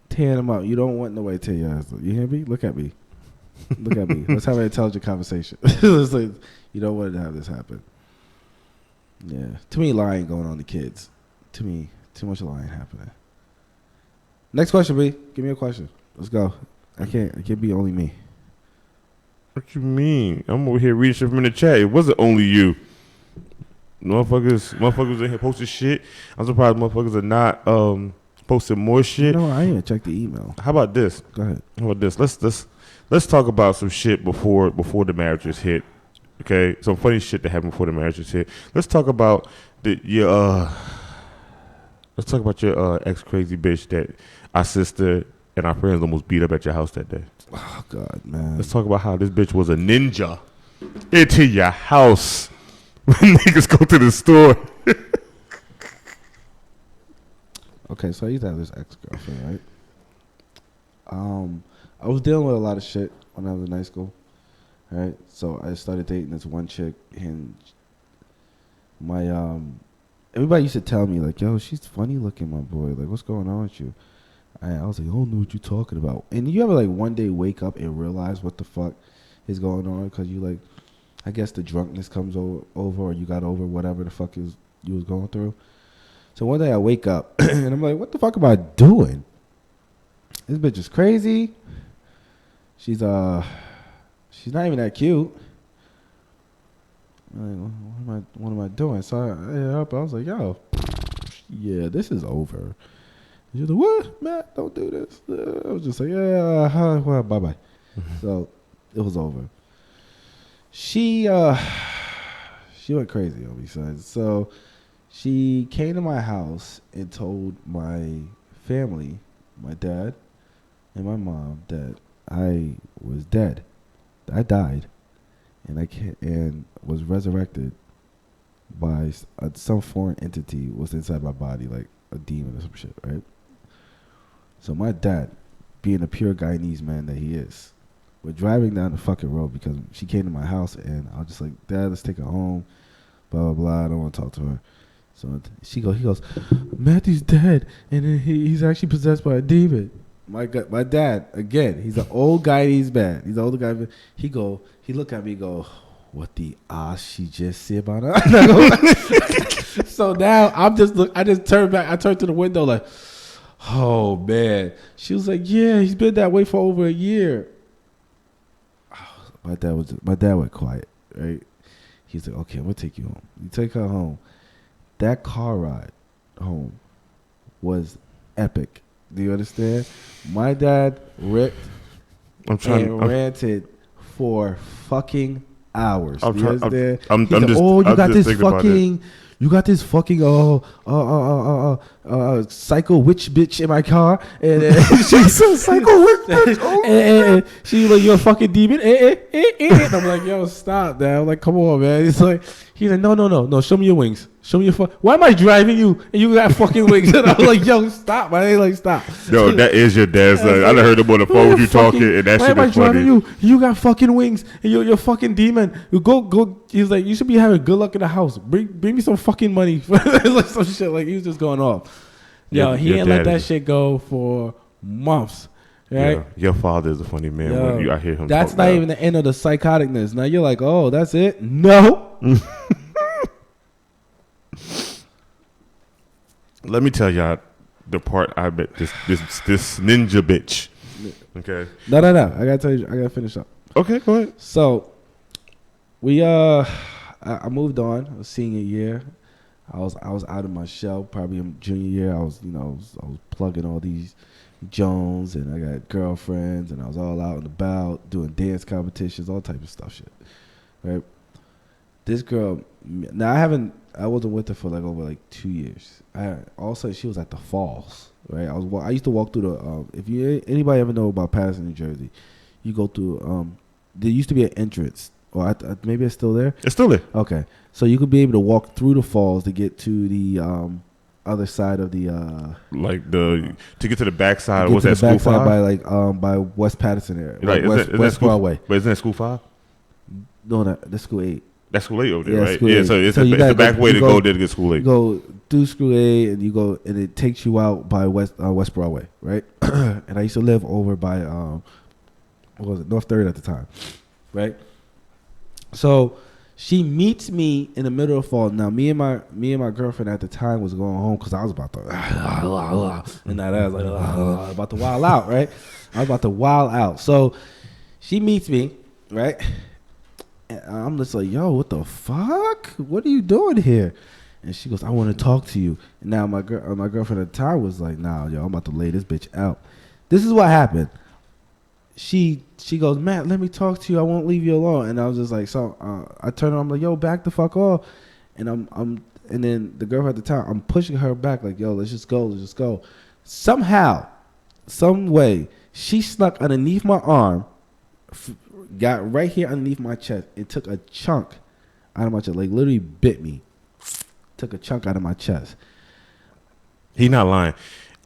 Tearing them up. You don't want nobody to tear your ass up. You hear me? Look at me. Look at me. Let's have an intelligent conversation. It's like, you don't want to have this happen. Yeah. Too many lying going on to kids. Too much lying happening. Next question, B. Give me a question. Let's go. I can't be only me. What you mean? I'm over here reading shit from in the chat. It wasn't only you. Motherfuckers in here posting shit. I'm surprised motherfuckers are not posting more shit. No, I ain't even checked the email. How about this? Go ahead. How about this? Let's talk about some shit before the marriages hit. Okay, some funny shit that happened before the marriages hit. Let's talk about your ex crazy bitch that our sister and our friends almost beat up at your house that day. Oh God, man. Let's talk about how this bitch was a ninja into your house when niggas go to the store. Okay, so I used to have this ex-girlfriend, right? I was dealing with a lot of shit when I was in high school, right? So I started dating this one chick, and everybody used to tell me like, "Yo, she's funny looking, my boy. Like, what's going on with you?" I was like, "I don't know what you're talking about." And you ever like one day wake up and realize what the fuck is going on because you like, I guess the drunkenness comes over, or you got over whatever the fuck you was going through. So one day I wake up and I'm like, what the fuck am I doing? This bitch is crazy. She's not even that cute. I'm like, what am I doing? So I was like, yo, yeah, this is over. She's like, what? Matt, don't do this. I was just like, yeah, well, bye-bye. So it was over. She went crazy on me, son. So she came to my house and told my family, my dad and my mom, that I was dead. I died, and was resurrected by some foreign entity was inside my body, like a demon or some shit, right? So my dad, being the pure Guyanese man that he is, we're driving down the fucking road because she came to my house, and I was just like, Dad, let's take her home, blah, blah, blah. I don't want to talk to her. So he goes, Matthew's dead, and then he's actually possessed by a demon. My dad, again, he's an old Guyanese man. He's an older guy. He look at me and go, what the ass she just said about her? So now I just turned back. I turned to the window like, oh, man. She was like, yeah, he's been that way for over a year. My dad went quiet, right? He's like, okay, I'm going to take you home. You take her home. That car ride home was epic. Do you understand? My dad ripped ranted for fucking hours. Do you understand? I'm like, just, oh, you I'm got just this thinking about fucking, you got this fucking psycho witch bitch in my car, and she's a psycho witch bitch, and she's like, you're a fucking demon, and I'm like, yo, stop, man. I'm like, come on, man. He's like, no, show me your wings. Show me your phone. Why am I driving you and you got fucking wings? And I was like, yo, stop. I ain't like, stop. No, that is your dad's son. I done heard him on the phone with you talking, and that why shit am I is driving funny. you got fucking wings and you're a fucking demon. You go. He's like, you should be having good luck in the house. Bring me some fucking money. Like some shit. Like he was just going off. Yo, he Your ain't let dad that is- shit go for months. Right? Yeah, your father is a funny man. Yo, When I hear him that's talk not now. even the end of the psychoticness. Now you're like, oh, that's it? No. Let me tell y'all the part I bet this ninja bitch. Okay. No. I gotta tell you. I gotta finish up. Okay, go ahead. So we I moved on. I was senior year. I was out of my shell. Probably in junior year. I was plugging all these Jones, and I got girlfriends, and I was all out and about doing dance competitions, all type of stuff, shit. Right. This girl. Now I wasn't with her for like over like 2 years. All of a sudden she was at the falls. Right. I used to walk through the. If anybody ever know about Patterson, New Jersey, you go through. There used to be an entrance, or maybe it's still there. It's still there. Okay, so you could be able to walk through the falls to get to the other side of the. Like to get to the backside. get What's to that? the School backside 5? by like by West Patterson area, Like, West isn't that school, Broadway. But isn't that school 5? No, that's school 8. That's school 8 over there, Yeah, right? school Yeah, 8. so it's So you the gotta back go- way you to go- go there to get school 8. You go through school 8 and you go and it takes you out by West Broadway, right? And I used to live over by what was it, North Third at the time, right? So she meets me in the middle of the fall. Now me and my girlfriend at the time was going home because I was about to and that I was like about to wild out, right? I was about to wild out. So she meets me, right? And I'm just like, yo, what the fuck? What are you doing here? And she goes, I want to talk to you. And now my girlfriend at the time was like, nah, yo, I'm about to lay this bitch out. This is what happened. She goes, Matt, let me talk to you. I won't leave you alone. And I was just like, so I turned her. I'm like, yo, back the fuck off. And and then the girl at the time, I'm pushing her back like, yo, let's just go. Somehow, some way, she snuck underneath my arm, got right here underneath my chest, and took a chunk out of my chest, like literally bit me. Took a chunk out of my chest. He not lying.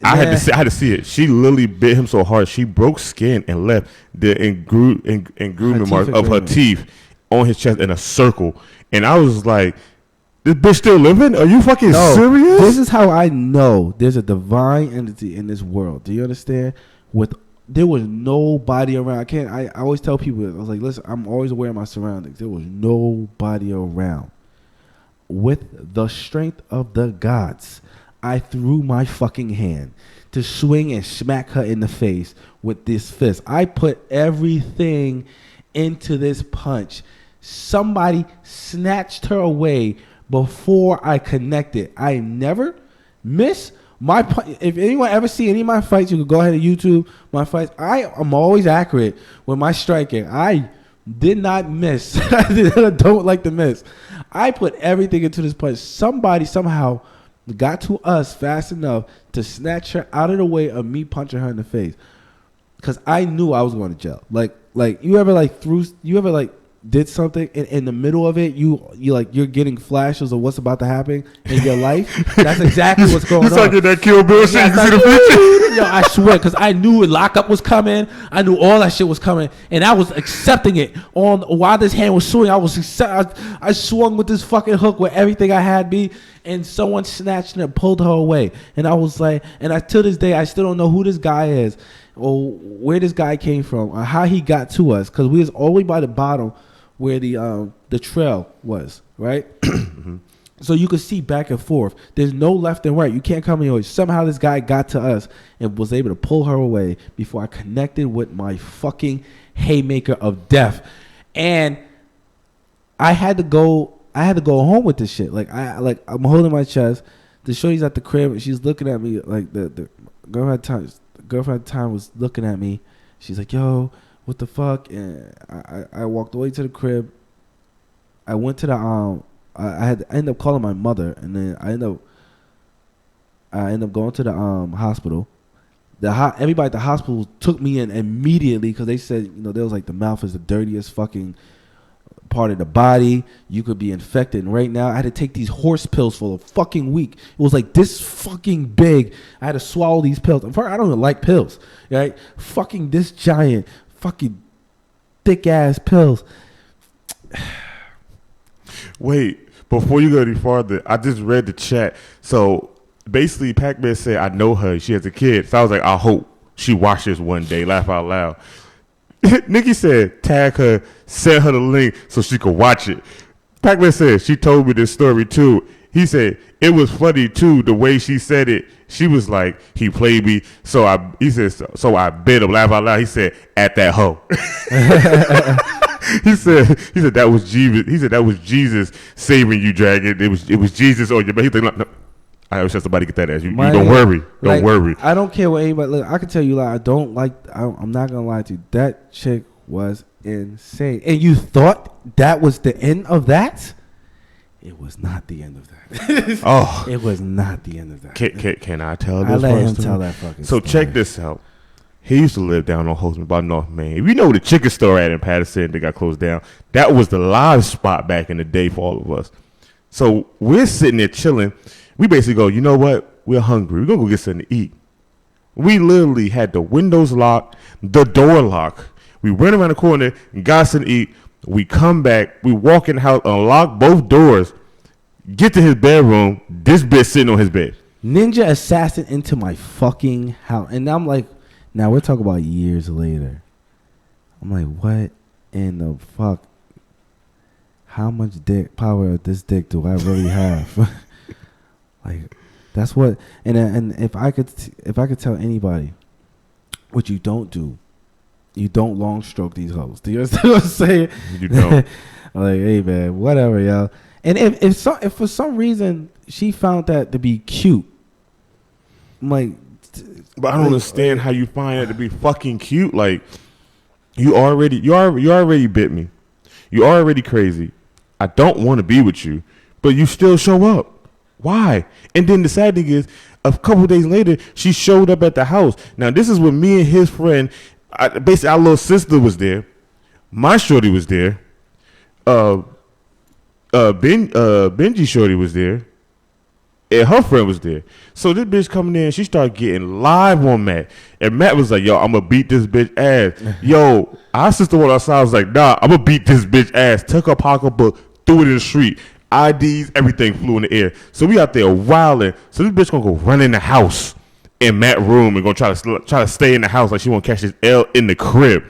I had to see it. She literally bit him so hard she broke skin and left the engruement marks of her teeth on his chest in a circle. And I was like, "This bitch still living? Are you fucking serious?" This is how I know there's a divine entity in this world. Do you understand? There was nobody around. I always tell people, I was like, listen, I'm always aware of my surroundings. There was nobody around. With the strength of the gods, I threw my fucking hand to swing and smack her in the face with this fist. I put everything into this punch. Somebody snatched her away before I connected. I never miss my punch. If anyone ever see any of my fights, you can go ahead and YouTube my fights. I am always accurate with my striking. I did not miss. I don't like to miss. I put everything into this punch. Somebody somehow got to us fast enough to snatch her out of the way of me punching her in the face, because I knew I was going to jail. Like you ever did something and in the middle of it you're getting flashes of what's about to happen in your life. That's exactly what's going on. It's like in that Kill Bill shit. You can see the picture. Yo, I swear, because I knew lockup was coming. I knew all that shit was coming, and I was accepting it. While this hand was swinging, I swung with this fucking hook with everything I had me, and someone snatched and pulled her away. And I was like, to this day, I still don't know who this guy is, or where this guy came from, or how he got to us, because we was all the way by the bottom where the trail was, right? So you could see back and forth. There's no left and right. You can't come in. Somehow this guy got to us and was able to pull her away before I connected with my fucking haymaker of death. And I had to go home with this shit. I'm holding my chest. The shorty's at the crib and she's looking at me like the girlfriend at the time was looking at me. She's like, yo, what the fuck? And I walked away to the crib. I went to the I ended up calling my mother, and then I ended up going to the hospital. Everybody at the hospital took me in immediately because they said, they was like, the mouth is the dirtiest fucking part of the body. You could be infected. And right now, I had to take these horse pills for a fucking week. It was like this fucking big. I had to swallow these pills. I don't even like pills, right? Fucking this giant, fucking thick ass pills. Wait, before you go any farther, I just read the chat. So basically, Pac-Man said, I know her. She has a kid. So I was like, I hope she watches one day. Laugh out loud. Nikki said, tag her, send her the link so she could watch it. Pac-Man said, she told me this story too. He said, it was funny too, the way she said it. She was like, he played me. He said, so I bit him. Laugh out loud. He said, at that hoe. He said that was Jesus. He said that was Jesus saving you, Dragon. It was Jesus on your back. He said, no. I wish somebody get that as you. Don't worry. Don't worry. I don't care what anybody. Look, I can tell you, like, I'm not gonna lie to you. That chick was insane. And you thought that was the end of that? It was not the end of that. Oh, it was not the end of that. Can I tell this? I let him story? tell that fucking. So story. check this out. He used to live down on Holtzman by North Main. If you know the chicken store at in Patterson that got closed down, that was the live spot back in the day for all of us. So we're sitting there chilling. We basically go, you know what? We're hungry. We're going to go get something to eat. We literally had the windows locked, the door locked. We ran around the corner and got something to eat. We come back. We walk in the house, unlock both doors, get to his bedroom. This bitch sitting on his bed. Ninja assassin into my fucking house. And I'm like, now we're talking about years later. I'm like, what in the fuck? How much dick power of this dick do I really have? Like, that's what. And if I could tell anybody, what you don't do, you don't long stroke these hoes. Do you understand what I'm saying? You don't. Like, hey man, whatever, yo. And if for some reason she found that to be cute, I'm like. But I don't understand how you find it to be fucking cute. Like, you already bit me. You already crazy. I don't want to be with you, but you still show up. Why? And then the sad thing is, a couple days later, she showed up at the house. Now, this is when me and his friend, basically our little sister was there. My shorty was there. Benji shorty was there. And her friend was there. So this bitch coming in, she started getting live on Matt. And Matt was like, yo, I'm going to beat this bitch ass. Yo, our sister went outside, was like, nah, I'm going to beat this bitch ass. Took her pocketbook, threw it in the street. IDs, everything flew in the air. So we out there wilding. So this bitch going to go run in the house in Matt's room and going to try to stay in the house like she want to catch this L in the crib.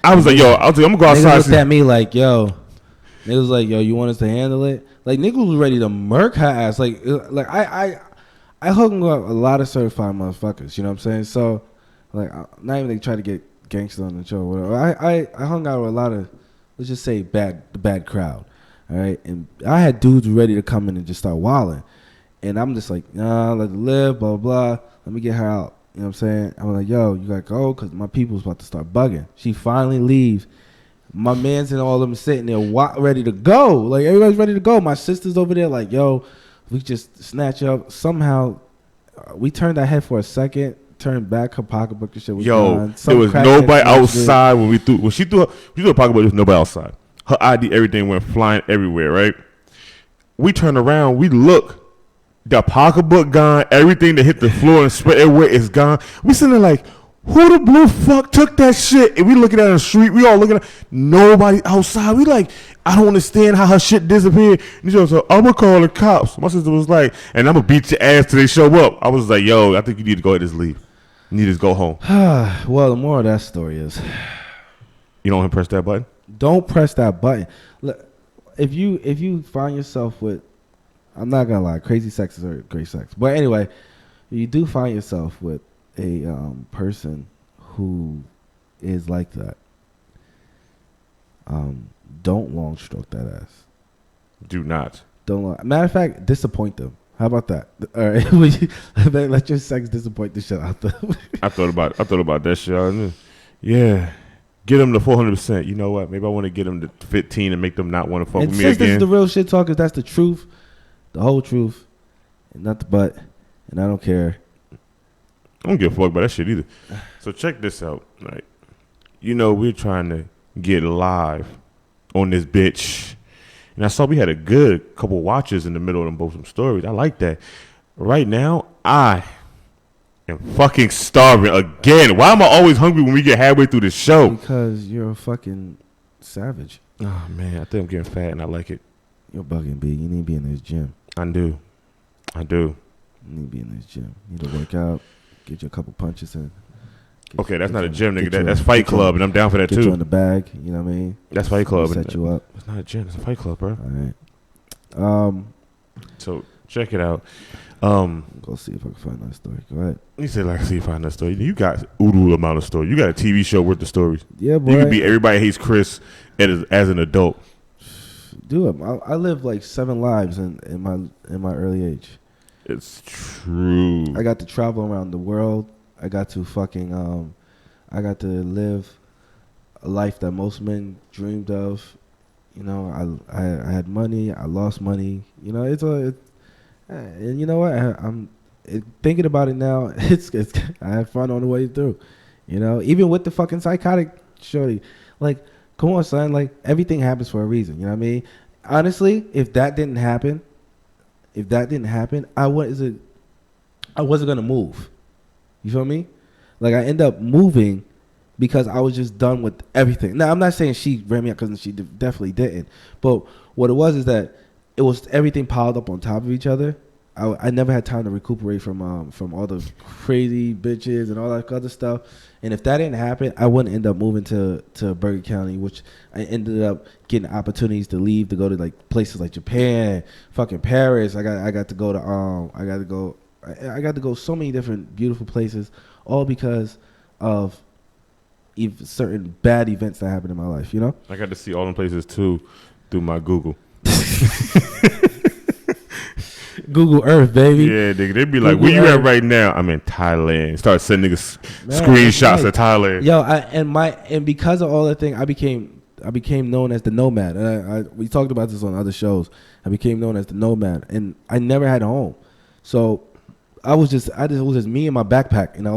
I was like, yo, I'm going to go outside. Niggas looked at me like, yo. Niggas was like, yo, you want us to handle it? Like, niggas was ready to murk her ass. Like I hung up a lot of certified motherfuckers. You know what I'm saying? So, like, not even they try to get gangster on the show. Whatever. I hung out with a lot of, let's just say, the bad crowd. All right, and I had dudes ready to come in and just start wilding, and I'm just like, nah, let it live, blah blah. Let me get her out. You know what I'm saying? I'm like, yo, you gotta go because my people's about to start bugging. She finally leaves. My man's and all of them sitting there ready to go. Like, everybody's ready to go. My sister's over there like, yo, we just snatch up. Somehow, we turned our head for a second, turned back, her pocketbook and shit was gone. There was nobody outside when she threw her pocketbook, there was nobody outside. Her ID, everything went flying everywhere, right? We turn around, we look. The pocketbook gone. Everything that hit the floor and spread everywhere is gone. We sitting there like, who the blue fuck took that shit? And we looking at the street. We all looking at nobody outside. We like, I don't understand how her shit disappeared. And she was like, I'm going to call the cops. My sister was like, and I'm going to beat your ass till they show up. I was like, yo, I think you need to go ahead and just leave. You need to just go home. Well, the moral of that story is, you don't want to press that button? Don't press that button. Look, if you find yourself with, I'm not gonna lie, crazy sex is great sex. But anyway, you do find yourself with a person who is like that. Don't long stroke that ass. Do not. Don't. Matter of fact, disappoint them. How about that? All right, let your sex disappoint the shit out them. I thought about that shit. Yeah. Get them to 400%. You know what? Maybe I want to get them to 15 and make them not want to fuck with me since again. This is the real shit talk, because that's the truth, the whole truth, and not the butt. And I don't care. I don't give a fuck about that shit either. So check this out. Right? You know, we're trying to get live on this bitch. And I saw we had a good couple watches in the middle of them both some stories. I like that. Right now, I am fucking starving again. Why am I always hungry when we get halfway through the show? Because you're a fucking savage. Oh, man, I think I'm getting fat and I like it. You're bugging, B. You need to be in this gym. I do. You need to be in this gym. You need to work out, get you a couple punches in. Okay, that's not a gym, nigga. That's Fight Club, and I'm down for that, get you in too. the bag, you know what I mean? That's Fight Club. Set you up. It's not a gym. It's a Fight Club, bro. All right. So, check it out. Go see if I can find that story. Go ahead. You said, like, see if I find that story. You got oodle amount of stories. You got a TV show worth of stories. Yeah, boy. You could be Everybody Hates Chris as an adult. Dude, I lived like 7 lives in my early age. It's true. I got to travel around the world. I got to fucking I got to live a life that most men dreamed of. You know, I had money. I lost money. You know, and you know what? I'm thinking about it now. It's I had fun on the way through. You know, even with the fucking psychotic shorty, like, come on, son. Like, everything happens for a reason. You know what I mean? Honestly, if that didn't happen, I wasn't gonna move. You feel me? Like, I end up moving because I was just done with everything. Now, I'm not saying she ran me out, because she definitely didn't. But what it was is that it was everything piled up on top of each other. I never had time to recuperate from all the crazy bitches and all that other stuff. And if that didn't happen, I wouldn't end up moving to Bergen County, which I ended up getting opportunities to leave, to go to like places like Japan, fucking Paris. I got to go so many different beautiful places, all because of certain bad events that happened in my life. You know, I got to see all them places too through my Google. Google Earth, baby. Yeah, nigga. They be like, Google where you Earth. at right now? I'm in Thailand. Start sending niggas Man, screenshots right. of Thailand. Yo, and because of all that thing, I became known as the nomad. And we talked about this on other shows. I became known as the nomad, and I never had a home. So it was just me and my backpack, and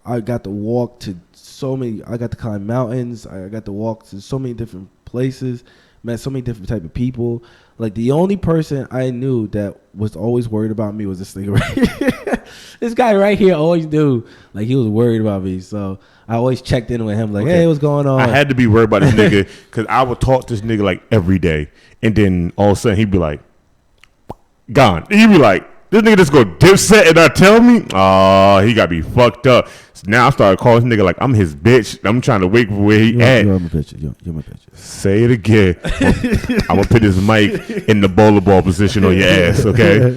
I got to walk to so many. I got to climb mountains. I got to walk to so many different places. Met so many different type of people. Like, the only person I knew that was always worried about me was this nigga right here. This guy right here always knew, like, he was worried about me. So I always checked in with him, like, Okay. hey, what's going on? I had to be worried about this nigga because I would talk to this nigga like every day, and then all of a sudden he'd be like, gone. And he'd be like, this nigga just go dipset and not tell me? Oh, he got me fucked up. So now I started calling this nigga like I'm his bitch. I'm trying to wait for where he at. You're my picture. You're my picture. Say it again. I'm gonna put this mic in the bowler ball position on your ass, okay?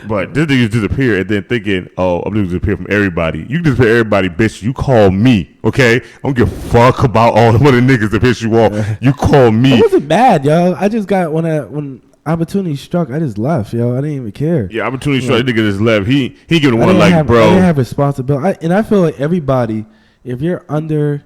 But this nigga disappear and then thinking, oh, I'm gonna disappear from everybody. You disappear everybody, bitch. You call me, okay? I don't give a fuck about all the other niggas that piss you off. You call me. It wasn't bad, yo. I just got when opportunity struck, I just left, yo. I didn't even care. Yeah, opportunity struck. That nigga just left. He giving I one like, I bro. didn't have responsibility. And I feel like everybody, if you're in your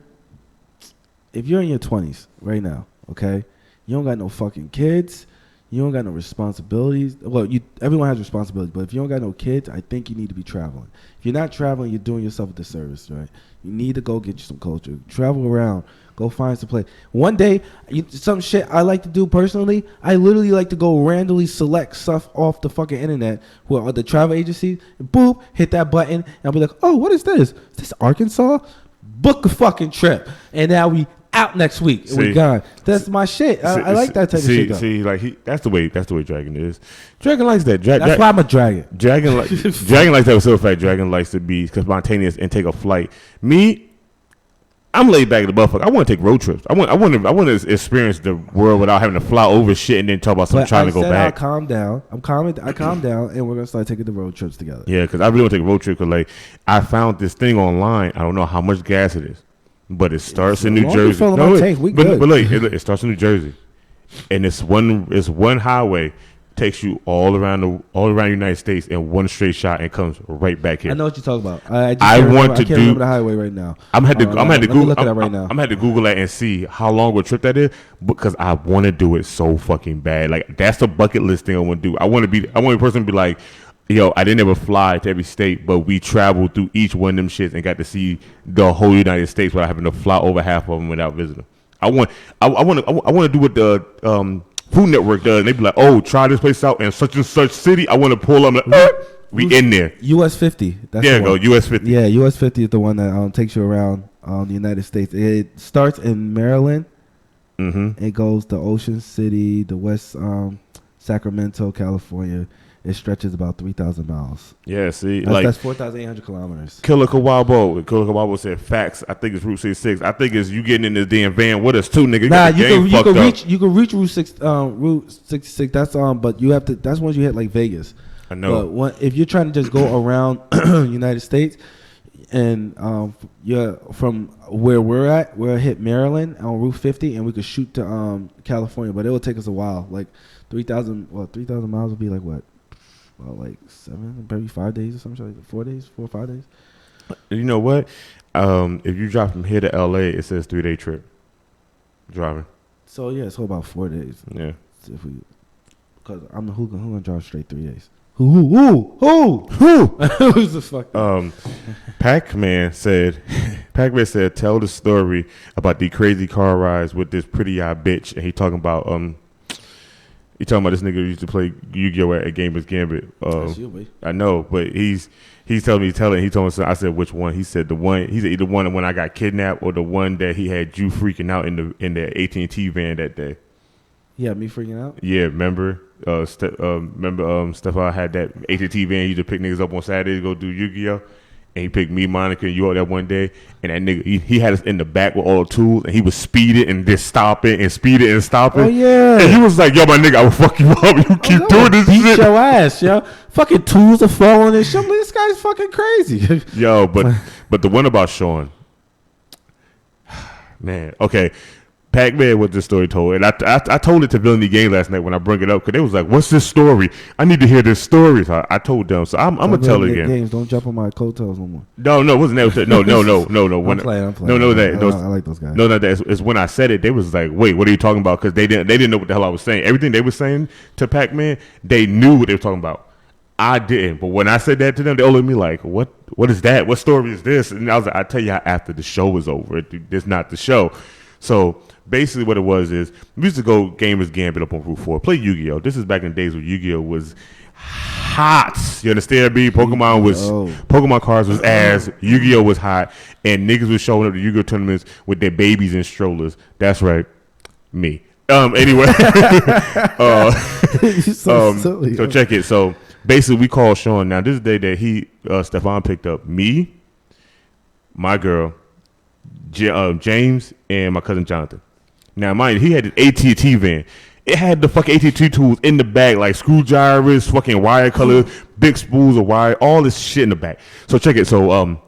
20s right now, okay, you don't got no fucking kids, you don't got no responsibilities. Well, everyone has responsibilities, but if you don't got no kids, I think you need to be traveling. If you're not traveling, you're doing yourself a disservice, right? You need to go get you some culture. Travel around. Go find some place. One day, some shit I like to do personally, I literally like to go randomly select stuff off the fucking internet, or the travel agency, and boop, hit that button, and I'll be like, oh, what is this? Is this Arkansas? Book a fucking trip. And now we out next week. And we gone. That's my shit. I like that type of shit, though. See, like that's the way Dragon is. Dragon likes that. That's why I'm a dragon. Dragon likes that with silver fact. Dragon likes to be spontaneous and take a flight. Me, I'm laid back in the motherfucker. I want to take road trips. I want to experience the world without having to fly over shit and then talk about something trying to go back. I'll calm down. I calm down, and we're gonna start taking the road trips together. Yeah, because I really want to take a road trip. Because like I found this thing online. I don't know how much gas it is, but it starts in New Jersey. It starts in New Jersey, and it's one highway. Takes you all around the United States in one straight shot and comes right back here. I know what you're talking about. I can't remember the highway right now. I'm had to Google look it up right now. I'm had to Google that and see how long of a trip that is because I want to do it so fucking bad. Like that's the bucket list thing I want to do. I want a person to be like, yo, I didn't ever fly to every state, but we traveled through each one of them shits and got to see the whole United States without having to fly over half of them without visiting. I want to do what the Food Network does. And they be like, oh, try this place out in such and such city. I want to pull them. Like, we in there. US 50. That's There the you go. one. US 50. Yeah, US 50 is the one that takes you around the United States. It starts in Maryland. Mm-hmm. It goes to Ocean City, the West Sacramento, California. It stretches about 3,000 miles. Yeah, see, That's 4,800 kilometers. Killer Kawabo said facts. I think it's Route 66. I think it's you getting in this damn van with us too, nigga. Nah, got the game fucked up. you can reach Route 66. That's but you have to. That's once you hit like Vegas. I know. But if you're trying to just go around United States, and you're from where we'll hit Maryland on Route 50, and we could shoot to California, but it will take us a while. Like 3,000 miles would be like what? Well, like 7, maybe 5 days or something. Like 4 days, 4 or 5 days. You know what? If you drive from here to LA, it says 3-day trip. Driving. So yeah, so about 4 days. Yeah. If we, because I'm who gonna drive straight 3 days? Who? Who's the fuck? Pac-Man said, tell the story about the crazy car rides with this pretty eye bitch, and he talking about this nigga who used to play Yu-Gi-Oh at Gamers Gambit. That's you, boy. I know, but he's telling me, he told me, I said, which one? He said he said either one when I got kidnapped or the one that he had you freaking out in the AT&T van that day. Yeah, me freaking out. Yeah, remember? Stefan had that AT&T van. He used to pick niggas up on Saturday to go do Yu-Gi-Oh. And he picked me, Monica, and you out that one day. And that nigga, he had us in the back with all the tools, and he was speeding and just stopping and speeding and stopping. Oh yeah. And he was like, "Yo, my nigga, I will fuck you up. You keep doing this beat shit." your ass, yo. Fucking tools are falling and shit. This guy's fucking crazy. Yo, but the one about Sean, man. Okay, Pac-Man was this story told, and I told it to Villainy Game last night when I brought it up because they was like, "What's this story? I need to hear this story." So I told them, so I'm gonna tell it again. Games, don't jump on my coattails no more. No, it wasn't that. No. I'm playing. I like those guys. No, that. It's when I said it. They was like, "Wait, what are you talking about?" Because they didn't know what the hell I was saying. Everything they were saying to Pac-Man, they knew what they were talking about. I didn't. But when I said that to them, they all looked at me like, "What? What is that? What story is this?" And I was like, "I tell you after the show was over. It's not the show." So basically, what it was is we used to go Gamers Gambit up on Route 4, play Yu-Gi-Oh. This is back in the days when Yu-Gi-Oh was hot. You understand me? Pokemon cards was ass. Yu-Gi-Oh was hot, and niggas was showing up to Yu-Gi-Oh tournaments with their babies and strollers. That's right, me. Anyway, so silly. So check it. So basically, we called Sean. Now this is the day that Stefan picked up me, my girl, James, and my cousin Jonathan. Now, mind you, he had an AT&T van. It had the fucking AT&T tools in the back, like screwdrivers, fucking wire cutters, big spools of wire, all this shit in the back. So check it. So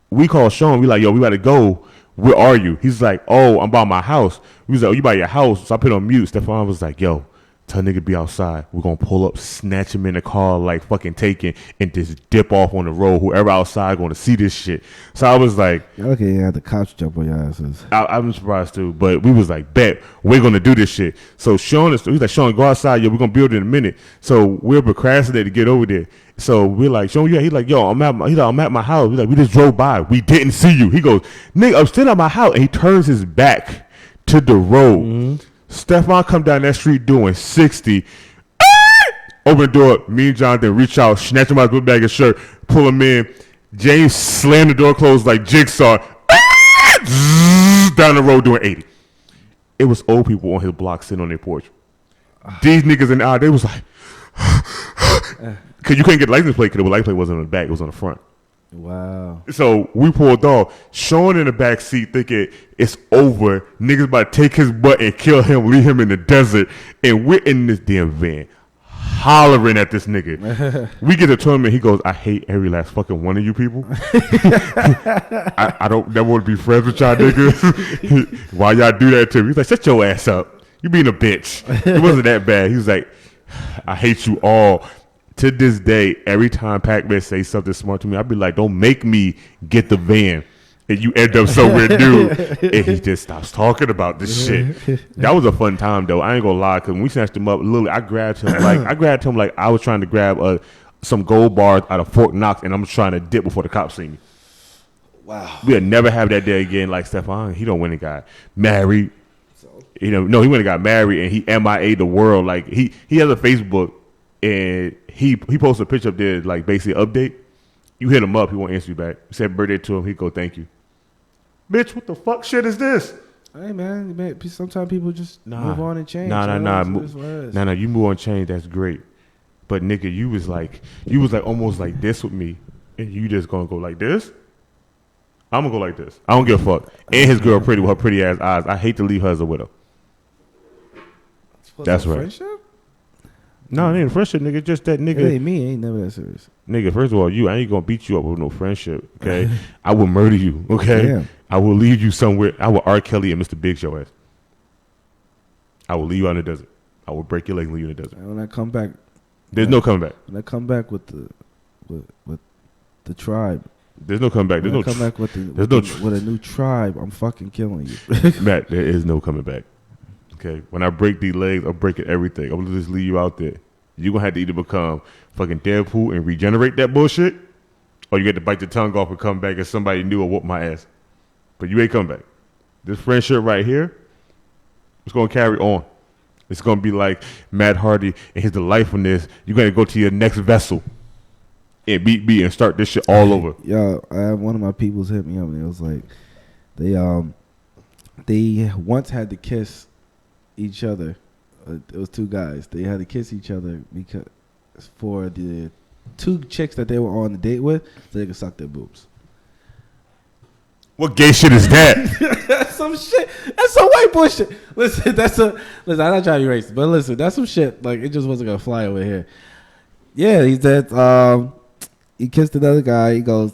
we called Sean. We like, yo, we gotta go. Where are you? He's like, oh, I'm by my house. We was like, oh, you by your house? So I put it on mute. Stefan was like, yo, tell nigga be outside. We're gonna pull up, snatch him in the car like fucking Taken, and just dip off on the road. Whoever outside gonna see this shit. So I was like, okay, yeah, the cops jump on your asses. I'm surprised too, but we was like, bet we're gonna do this shit. So he's like, Sean, go outside. Yo, we're gonna build it in a minute. So we're procrastinating to get over there. So we're like, Sean, yeah. He's like, yo, I'm at my house. He's like, we just drove by. We didn't see you. He goes, nigga, I'm still at my house, and he turns his back to the road. Mm-hmm. Stefan come down that street doing 60. Open the door. Me and Jonathan reach out, snatch him out of the bag of shirt, pull him in. James slammed the door closed like Jigsaw. Down the road doing 80. It was old people on his block sitting on their porch. These niggas in the eye, they was like, because you couldn't get the license plate because the license plate wasn't on the back, it was on the front. Wow. So we pulled off. Sean in the back seat thinking it's over. Niggas about to take his butt and kill him, leave him in the desert. And we're in this damn van hollering at this nigga. We get to the tournament. He goes, I hate every last fucking one of you people. I don't never want to be friends with y'all niggas. Why y'all do that to me? He's like, shut your ass up. You being a bitch. It wasn't that bad. He was like, I hate you all. To this day, every time Pac-Man says something smart to me, I'll be like, don't make me get the van and you end up somewhere new. And he just stops talking about this shit. That was a fun time, though. I ain't gonna lie, because when we snatched him up, literally, I grabbed him like I was trying to grab some gold bars out of Fort Knox, and I'm trying to dip before the cops see me. Wow. We'll never have that day again. Like Stefan, he don't win and got married. No, he went and got married, and he MIA'd the world. Like he has a Facebook, and he posts a picture up there, like basically update. You hit him up, he won't answer you back. You said birthday to him, he go thank you. Bitch, what the fuck shit is this? Hey man, sometimes people just move on and change. Nah. You move on and change. That's great, but nigga, you was like almost like this with me, and you just gonna go like this. I'm gonna go like this. I don't give a fuck. And his girl pretty with her pretty ass eyes. I hate to leave her as a widow. That's right. Friendship? No, it ain't a friendship, nigga. Just that nigga. It ain't me. Ain't never that serious. Nigga, first of all, I ain't gonna beat you up with no friendship, okay? I will murder you, okay? Damn. I will leave you somewhere. I will R. Kelly and Mr. Biggs your ass. I will leave you out in the desert. I will break your leg and leave you in the desert. And when I come back, There's no coming back. when I come back with the tribe, There's no coming back. when There's I no come back with with a new tribe, I'm fucking killing you. Matt, there is no coming back. Okay? When I break these legs, I'm breaking everything. I'm gonna just leave you out there. You're gonna have to either become fucking Deadpool and regenerate that bullshit, or you get to bite your tongue off and come back as somebody new or whoop my ass. But you ain't come back. This friendship right here, it's gonna carry on. It's gonna be like Matt Hardy and his delightfulness. You're gonna go to your next vessel and beat me and start this shit all over. Yo, I have one of my peoples hit me up and it was like they once had to kiss each other. It was two guys. They had to kiss each other because for the two chicks that they were on the date with, so they could suck their boobs. What gay shit is that? That's some shit. That's some white bullshit. Listen, listen. I'm not trying to be racist, but listen, that's some shit. Like it just wasn't gonna fly over here. Yeah, he said he kissed another guy. He goes,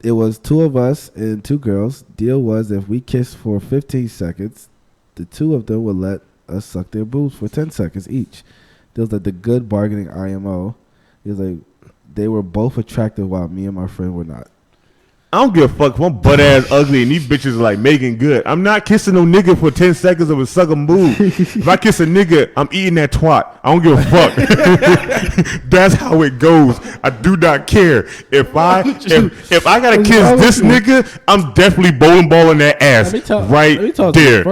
it was two of us and two girls. Deal was if we kissed for 15 seconds, the two of them would let us suck their boobs for 10 seconds each. There was like the good bargaining IMO. He was like, they were both attractive while me and my friend were not. I don't give a fuck if I'm butt ass ugly and these bitches are like making good. I'm not kissing no nigga for 10 seconds of a sucking boob. If I kiss a nigga, I'm eating that twat. I don't give a fuck. That's how it goes. I do not care. If I gotta kiss this nigga, I'm definitely bowling balling that ass right there.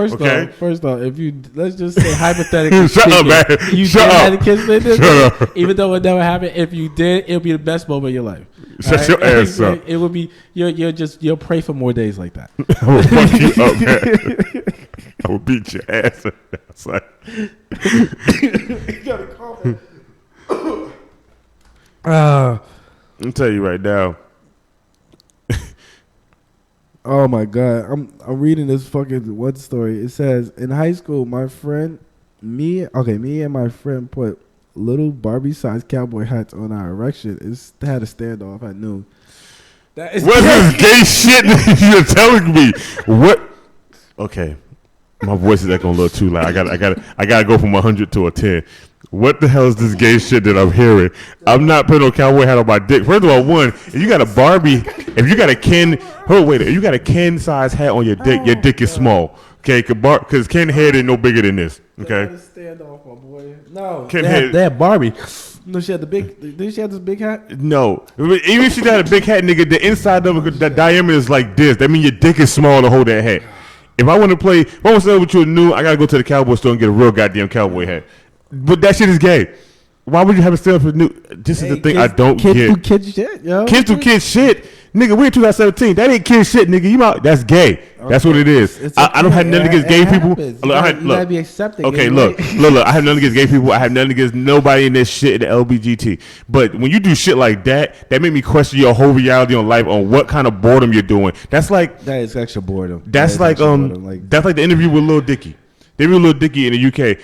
First off, if you let's just say hypothetically, shut up, man. You Shut had up. to kiss this Shut nigga, up. even though it never happened. If you did, it would be the best moment of your life. Shut your ass up. It would be you'll pray for more days like that. I will fuck you up, man. I will beat your ass. It's like, You gotta call me. I'm tell you right now. Oh my god, I'm reading this fucking one story. It says in high school, me and my friend put little Barbie-sized cowboy hats on our erection. It had a standoff at noon. That is What is gay shit you're telling me? What? Okay, my voice is echoing a little too loud. I gotta go from 100 to a 10. What the hell is this gay shit that I'm hearing? I'm not putting a cowboy hat on my dick. First of all, one, if you got a Barbie, if you got a if you got a Ken size hat on your dick is small. Okay, because Ken head ain't no bigger than this. Okay. Standoff, my boy. No, Ken they head. had Barbie. No, she had the big. Did she have this big hat? No, even if she got a big hat, nigga, the inside of it, the diameter is like this. That means your dick is small to hold that hat. If I want to sell with you a new, I gotta go to the cowboy store and get a real goddamn cowboy hat. But that shit is gay. Why would you have a sale for new? This is the thing I don't kids get. Do kid shit, yo. Kids do kid shit, nigga. We're in 2017. That ain't kid shit, nigga. You out? That's gay. Okay. That's what it is. I don't have nothing against gay people. You gotta be accepting. Okay, look. I have nothing against gay people. I have nothing against nobody in this shit, the LBGT. But when you do shit like that, that made me question your whole reality on life, on what kind of boredom you're doing. That's like that is extra boredom. That's like that's like the interview with Lil Dicky. They interviewed Lil Dicky in the UK.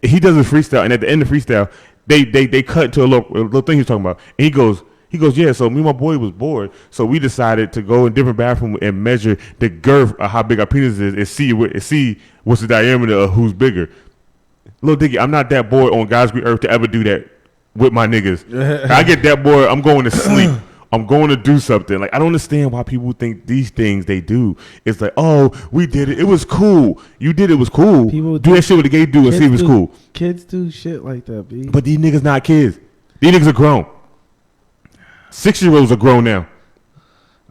He does a freestyle, and at the end of the freestyle, they cut to a little thing he's talking about, and he goes, yeah. So me and my boy was bored, so we decided to go in different bathroom and measure the girth of how big our penis is, and see what's the diameter of who's bigger. Lil Dicky, I'm not that bored on God's green earth to ever do that with my niggas. I get that bored, I'm going to sleep. I'm going to do something. Like, I don't understand why people think these things they do. It's like, oh, we did it. It was cool. You did it. Was cool. People do that shit what the gay do and see if it's cool. Kids do shit like that, B. But these niggas not kids. These niggas are grown. 6-year-olds are grown now.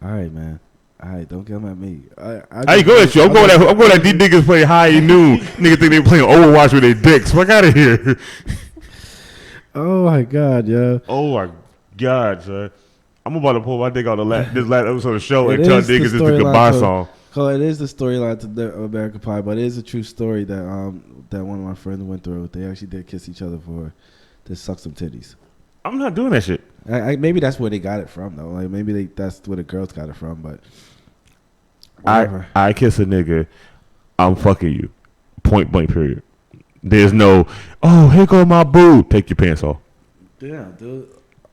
All right, man. All right, don't come at me. I ain't going at you. I'm going at these niggas playing high and noon. Niggas think they playing Overwatch with their dicks. Fuck out of here. Oh my god, yeah. Oh my god, son. I'm about to pull my dick out this last episode of the show and It tell is the niggas it's the storyline goodbye to- song. So it is the storyline to the American Pie, but it is a true story that that one of my friends went through. They actually did kiss each other for to suck some titties. I'm not doing that shit. Maybe that's where they got it from, though. Like maybe that's where the girls got it from. But I whatever. I kiss a nigga, I'm fucking you. Point blank period. There's no, oh, here go my boo. Take your pants off. Yeah, dude.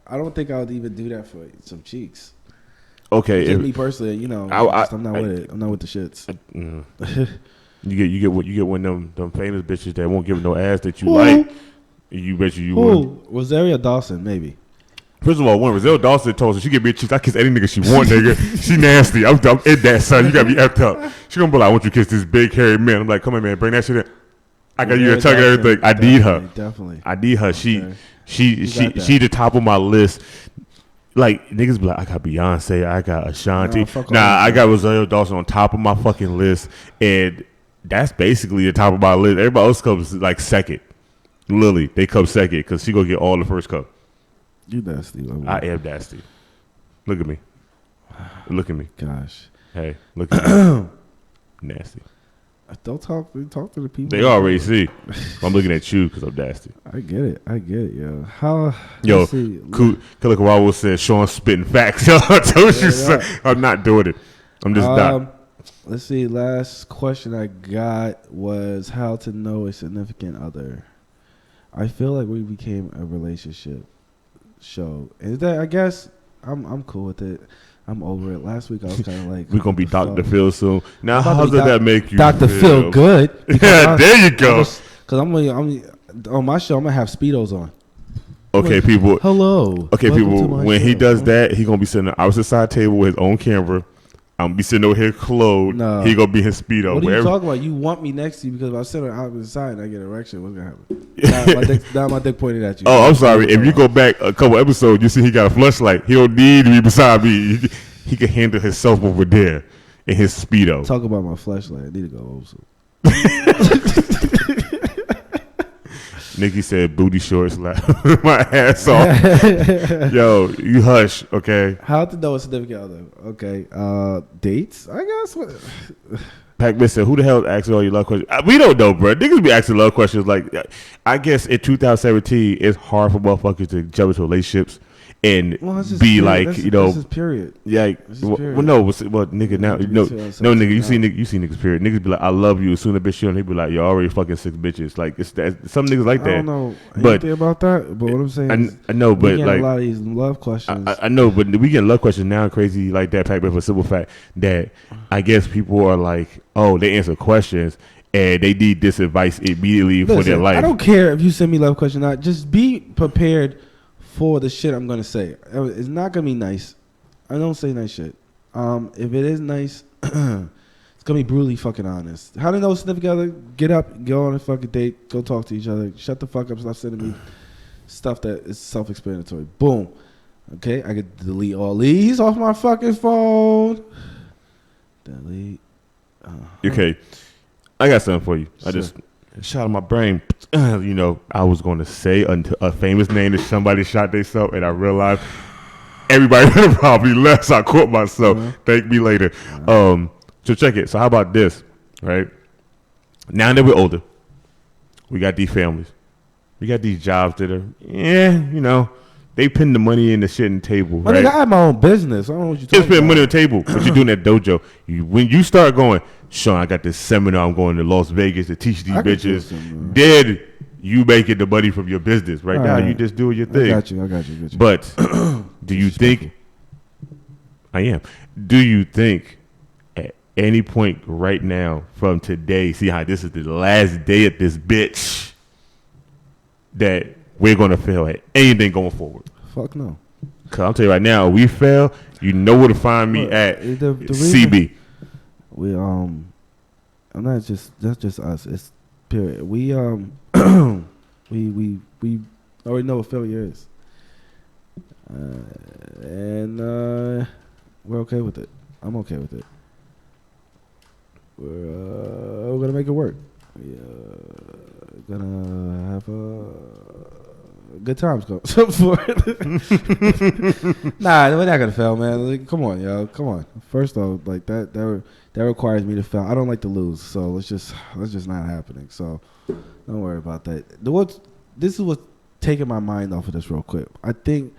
I don't think I would even do that for some cheeks. Okay. Just if- me personally, you know, I'm not with it. I'm not with the shits. You get one of them famous bitches that won't give no ass that you like. You bet you would. Who? Rosario Dawson, maybe. First of all, when Rosario Dawson told her she give me a cheeks, I kiss any nigga she want, nigga. She nasty. I'm in that, son. You gotta be effed up. She gonna be like, I want you to kiss this big hairy man. I'm like, come on, man, bring that shit in. I got you a tongue and everything. I need her. Definitely. I need her. Okay. She the top of my list. Like niggas be like, I got Beyonce, I got Ashanti. Nah, fuck all Nah, that I shit. got Rosario Dawson on top of my fucking list, and that's basically the top of my list. Everybody else comes like second. Lily, they come second because she gonna get all the first cup. You nasty. I am nasty. Look at me. Look at me. Gosh. Hey, look at me. Nasty. Don't talk to the people. They already see. I'm looking at you because I'm nasty. I get it, yo. How? Yo, let's see. Killer Kawawa said Sean spitting facts. Yo, I told you, son. I'm not doing it. I'm just not. Let's see. Last question I got was how to know a significant other. I feel like we became a relationship show. Is that? I guess I'm cool with it. I'm over it. Last week I was kind of like, We're going to be what the Dr. fuck? Phil soon. Now, I'm about how to be does that make you Dr. Phil good. Yeah, there you go. Because I'm on my show. I'm gonna have speedos on. Okay, people. Hello. Okay, Welcome people. to my When he show. does that, he going to be sitting on the opposite side table with his own camera. I'm going to be sitting over here clothed. No. He going to be his Speedo. What are you Wherever- talking about? You want me next to you because if I sit on the opposite side and I get an erection, what's gonna happen? now my dick pointed at you. Oh, I'm sorry. If you go back a couple episodes, you see he got a flashlight. He don't need to be beside me. He can handle himself over there in his Speedo. Talk about my flashlight. I need to go also. Nikki said booty shorts, laugh my ass off. Yo, you hush, okay? How to know a significant other? Okay, dates. I guess. What? Pac-Man said, who the hell is asking all your love questions? We don't know, bro. Niggas be asking love questions. Like, I guess in 2017, it's hard for motherfuckers to jump into relationships and Well, this is be period. like, This- you know, this is period. yeah. This is Well, period. no, well, nigga, now, This is no, 2017 nigga, now. you see niggas, period. Niggas be like, I love you. As soon as a bitch you, and he be like, you're already fucking 6 bitches. Like, it's that. Some niggas like I that. don't know But- anything about that. But what I'm saying is, I know, we but get like, a lot of these love questions. I know, but we get love questions now crazy like that, Pac-Man, for the simple fact that I guess people are like, oh, they answer questions and they need this advice immediately for their Listen, life. I don't care if you send me love question or not. Just be prepared for the shit I'm gonna say. It's not gonna be nice. I don't say nice shit. If it is nice, it's gonna be brutally fucking honest. How to know significant other? Get up, go on a fucking date, go talk to each other. Shut the fuck up. Stop sending me stuff that is self-explanatory. Boom. Okay, I could delete all these off my fucking phone. Delete. Okay, I got something for you. I Sure. just shot out of my brain. You know, I was going to say a famous name that somebody shot themselves, and I realized everybody probably left. So I caught myself. Thank me later. So check it. So how about this, right? Now that we're older, we got these families. We got these jobs that are, you know, they pin the money in the shit in the table, My right? nigga, I have my own business. I don't know what you Just talking put about. money on the table, but you're doing that dojo. When you start going, Sean, I got this seminar. I'm going to Las Vegas to teach these I could do bitches. some, Then you making the money from your business. Right now, Alright. you just doing your I thing. got you. But do you think? I am. Do you think at any point right now from today, see how this is the last day of this bitch, that we're gonna fail at anything going forward? Fuck no. Cause I'll tell you right now, we fail. You know where to find me Look, at the reason- CB. We I'm not just that's just us. It's period. We we already know what failure is. And We're okay with it. I'm okay with it. We're gonna make it work. Gonna have good times go for it. Nah, we're not gonna fail, man. Like, come on, yo. Come on. First off, like that requires me to fail. I don't like to lose, so let's just not happening. So don't worry about that. This is what's taking my mind off of this real quick. I think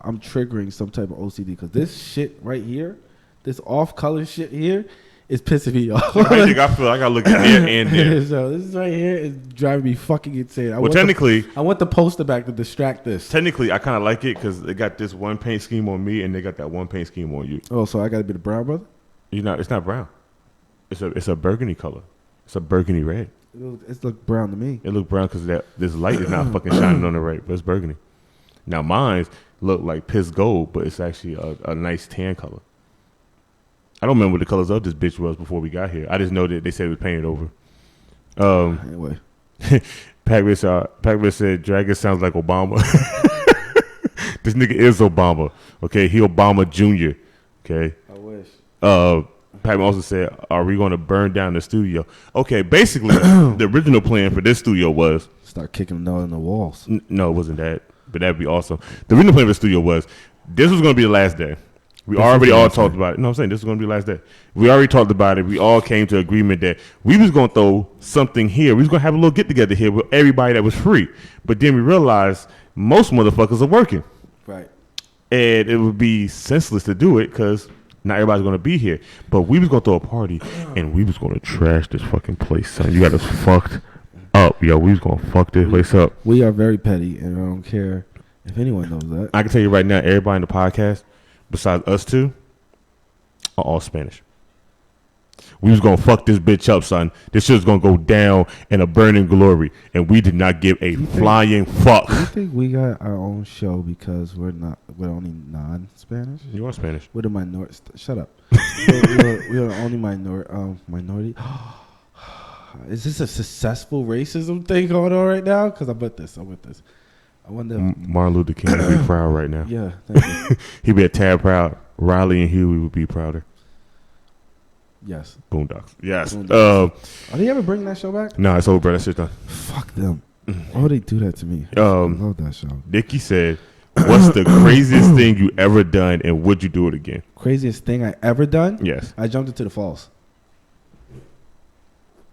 I'm triggering some type of OCD because this shit right here, this off-color shit here, is pissing me off. I think I feel like I gotta look at there and there. So this is right here is driving me fucking insane. I want the poster back to distract this. Technically, I kind of like it because they got this one paint scheme on me and they got that one paint scheme on you. Oh, so I got to be the brown brother? It's not brown. It's a burgundy color. It's a burgundy red. It look brown to me. It look brown because this light is not fucking shining on the right, but it's burgundy. Now mine look like piss gold, but it's actually a nice tan color. I don't remember what the colors of this bitch was before we got here. I just know that they said it was painted over. Anyway. Pac-Man said, Dragon sounds like Obama. This nigga is Obama. Okay, he Obama Jr. Okay. I wish. Pac-Man also said, are we going to burn down the studio? Okay, basically, the original plan for this studio was... Start kicking them in the walls. No, it wasn't that. But that'd be awesome. The original plan for the studio was, this was going to be the last day. We already all talked about it. No, I'm saying this is going to be the last day. We already talked about it. We all came to agreement that we was going to throw something here. We was going to have a little get-together here with everybody that was free. But then we realized most motherfuckers are working. Right. And it would be senseless to do it because not everybody's going to be here. But we was going to throw a party, and we was going to trash this fucking place, son. You got us fucked up, yo. We was going to fuck this place up. We are very petty, and I don't care if anyone knows that. I can tell you right now, everybody in the podcast, besides us two, are all Spanish. We was going to fuck this bitch up, son. This shit's going to go down in a burning glory. And we did not give a flying fuck. Do you think we got our own show because we're only non-Spanish? You are Spanish. We're the minority. Shut up. we're the only minority. Is this a successful racism thing going on right now? Because I'm with this. I wonder. Martin Luther King would be proud right now. Yeah, thank you. He'd be a tad proud. Riley and Huey would be prouder. Yes. Boondocks. Yes. Are they ever bringing that show back? No, it's over, bro. That shit's done. Fuck them. Why would they do that to me? I love that show. Nikki said, what's the craziest thing you ever done and would you do it again? Craziest thing I ever done? Yes. I jumped into the falls.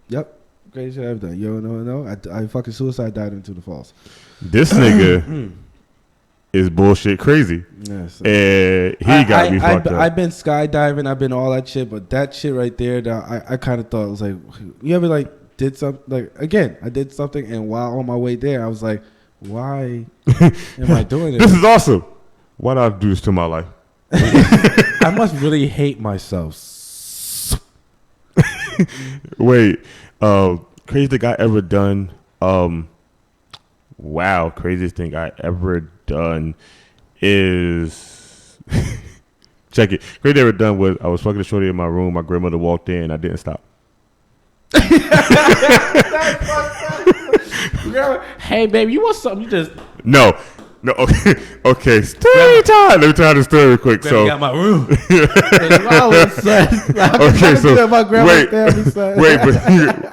Yep. Craziest shit I've done. You don't know? I fucking suicide dived into the falls. This nigga is bullshit crazy. Yes. And he got me fucked up. I've been skydiving. I've been all that shit. But that shit right there, I kind of thought, it was like, you ever like did something? Like, again, I did something. And while on my way there, I was like, why am I doing this? This is awesome. Why did I do this to my life? I must really hate myself. Wait. Craziest thing I ever done. Wow, craziest thing I ever done is check it. Craziest thing I ever done was I was fucking a shorty in my room. My grandmother walked in and I didn't stop. Hey, baby, you want something? You just No. Okay. Story time. Let me tell you the story real quick. So, got my room.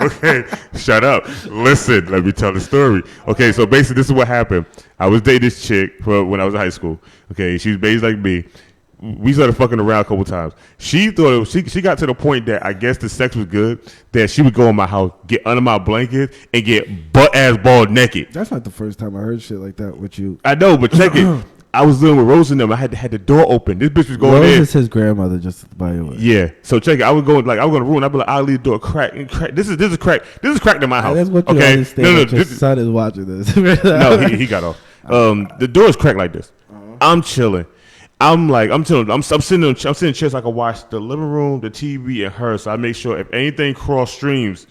Okay, shut up. Listen, let me tell the story. Okay, so basically, this is what happened. I was dating this chick when I was in high school. Okay, she's basically like me. We started fucking around a couple times. She thought she got to the point that I guess the sex was good that she would go in my house, get under my blanket, and get butt ass bald naked. That's not the first time I heard shit like that with you. I know, but check it. I was living with Rose and them. I had the door open. This bitch was going Rose in. is his grandmother, just by the way. Yeah. So check it. I was going to ruin. I'd be like, I'll leave the door crack and crack. This is crack. This is cracked in my house. That's what you okay? understand. No, your son is watching this. No, he got off. The door is cracked like this. I'm chilling. I'm chilling. I'm sitting in chairs so I can watch the living room, the TV, and her. So I make sure if anything cross streams,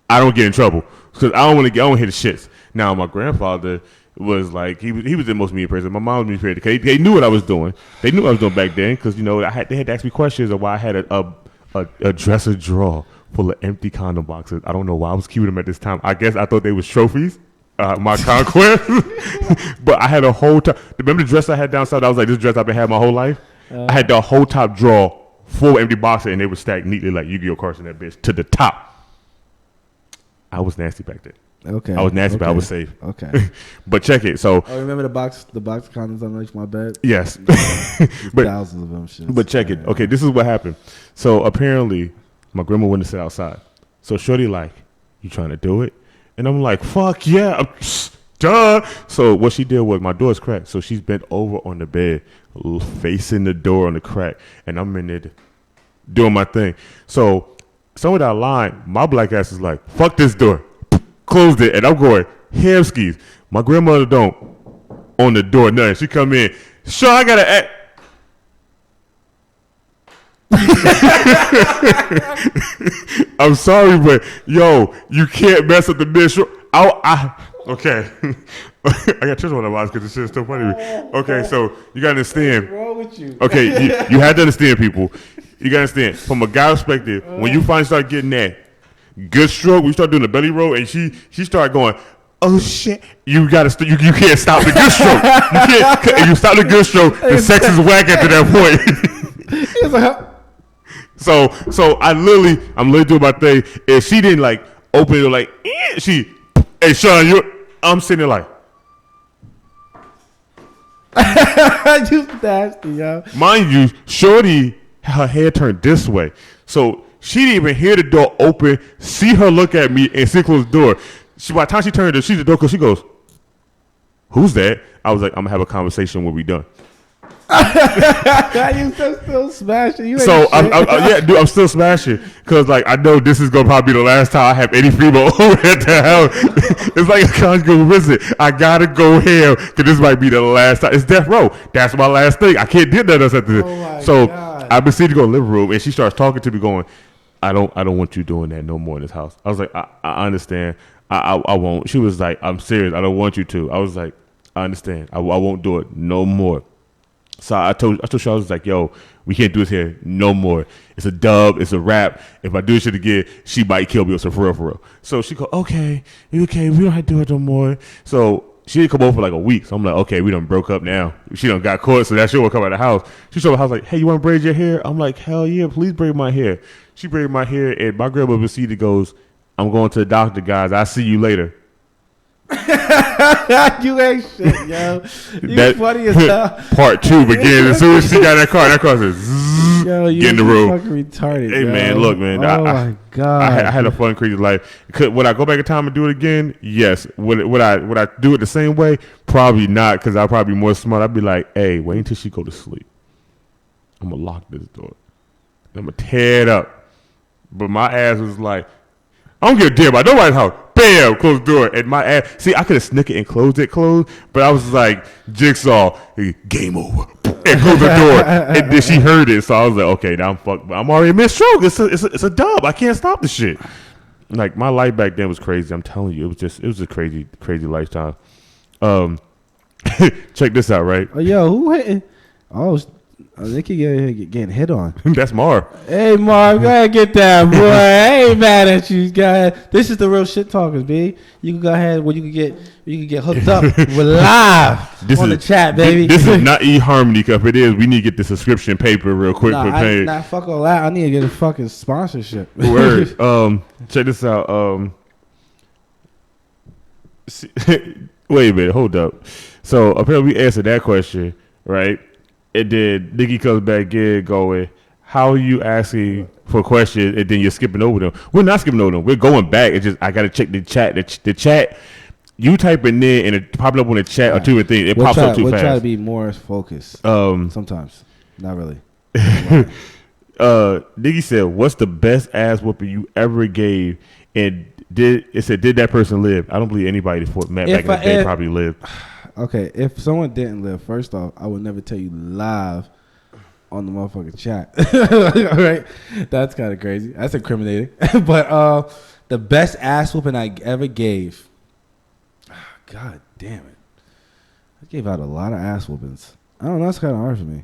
I don't get in trouble because I don't want to hit the shits. Now my grandfather was like he was the most mean person. My mom was mean person. They knew what I was doing. They knew what I was doing back then because they had to ask me questions of why I had a dresser drawer full of empty condom boxes. I don't know why I was keeping them at this time. I guess I thought they was trophies. My conquest. But I had a whole time. Remember the dress I had down south? I was like, this dress I've been having my whole life. I had the whole top drawer full empty boxes, and they were stacked neatly like Yu-Gi-Oh cards in that bitch to the top. I was nasty back then. Okay. I was nasty, but I okay, was safe. Okay. But check it. So Oh, remember the box condoms underneath my bed? yes, but Thousands of them. Shits. but check it. Okay, this is what happened. So apparently, my grandma went to sit outside. So Shorty like, you trying to do it? And I'm like, fuck yeah, duh. So what she did was my door's cracked, so she's bent over on the bed, facing the door on the crack, and I'm in there doing my thing. So somewhere down the line, my black ass is like, fuck this door, closed it, and I'm going ham skis. My grandmother don't on the door, nothing. She come in, sure, I gotta act. I'm sorry, but yo, you can't mess up the bitch. Okay. I got chills on my eyes because this shit's still funny to me. Okay, so you gotta understand. What's wrong with you? Okay, you had to understand, people. You gotta understand. From a guy perspective, when you finally start getting that good stroke, we start doing the belly roll, and she started going, oh shit! You gotta you can't stop the good stroke. You can't. If you stop the good stroke, the sex is whack after that point. It's like, So I'm literally doing my thing. If she didn't like open it like, hey Sean, I'm sitting there like, you nasty, yo. mind you, Shorty, her head turned this way, so she didn't even hear the door open, see her look at me, and see close the door. By the time she turned to see the door, she goes, "Who's that?" I was like, "I'm gonna have a conversation when we done." You still smashing. You ain't So shit. I'm still smashing because like I know this is gonna probably be the last time I have any female over at the house. It's like a conjugal visit. I gotta go here because this might be the last time. It's death row. That's my last thing. I can't do nothing else after this. Oh my So God. I proceeded to go to the living room and she starts talking to me, going, "I don't want you doing that no more in this house." I was like, I understand. I won't. She was like, "I'm serious. I don't want you to." I was like, "I understand. I won't do it no more." So I told Charles, I was like, yo, we can't do this here no more. It's a dub. It's a rap. If I do this shit again, she might kill me. So for real. So she go, okay. We don't have to do it no more. So she didn't come over for like a week. So I'm like, okay, we done broke up now. She done got caught, so that shit won't come out of the house. She showed my house like, hey, you want to braid your hair? I'm like, hell yeah, please braid my hair. She braided my hair, and my grandma proceeded goes, I'm going to the doctor, guys. I'll see you later. You ain't shit, yo. You That- funny as hell. Part two begins as soon as she got in that car says, zzz, Yo, you get in the room. fucking retarded. Hey, yo. man, look, man, Oh my god. I had a fun, crazy life. Would I go back in time and do it again? Yes. Would I do it the same way? Probably not, because I'd probably be more smart. I'd be like, hey, wait until she go to sleep. I'm going to lock this door. I'm going to tear it up. But my ass was like, I don't give a damn about nobody's house. Bam, close the door. And my ass, see, I could have snicked it and closed, but I was like, Jigsaw, game over. And closed the door. And then she heard it, so I was like, okay, now I'm fucked. But I'm already mid-stroke. It's a dub. I can't stop this shit. Like, my life back then was crazy. I'm telling you, it was a crazy, crazy lifetime. Check this out, right? Oh, yo, who hitting? Oh, they keep getting hit on. That's Mar. Hey, Mark, go ahead get that, boy. I ain't mad at you, guys. This is the real shit talkers, B. You can go ahead where you can get hooked up. We're live on the chat, baby. This is not eHarmony, Cup. It is. We need to get the subscription paper real quick for paying. Nah, fuck all that. I need to get a fucking sponsorship. Word. Check this out. Wait a minute. Hold up. So apparently we answered that question, right? And then Nikki comes back again going, how are you asking for questions and then you're skipping over them? We're not skipping over them. We're going back. It's just I got to check the chat. The chat, you type it in and it pops up on the chat or two and things. It pops up too we'll fast. try to be more focused. Sometimes. Not really. Nikki said, what's the best ass whooping you ever gave? And did that person live? I don't believe anybody that fought Matt back in the day probably lived. Okay, if someone didn't live, first off, I would never tell you live on the motherfucking chat. All right, that's kind of crazy. That's incriminating. But the best ass whooping I ever gave. God damn it! I gave out a lot of ass whoopings. I don't know. That's kind of hard for me.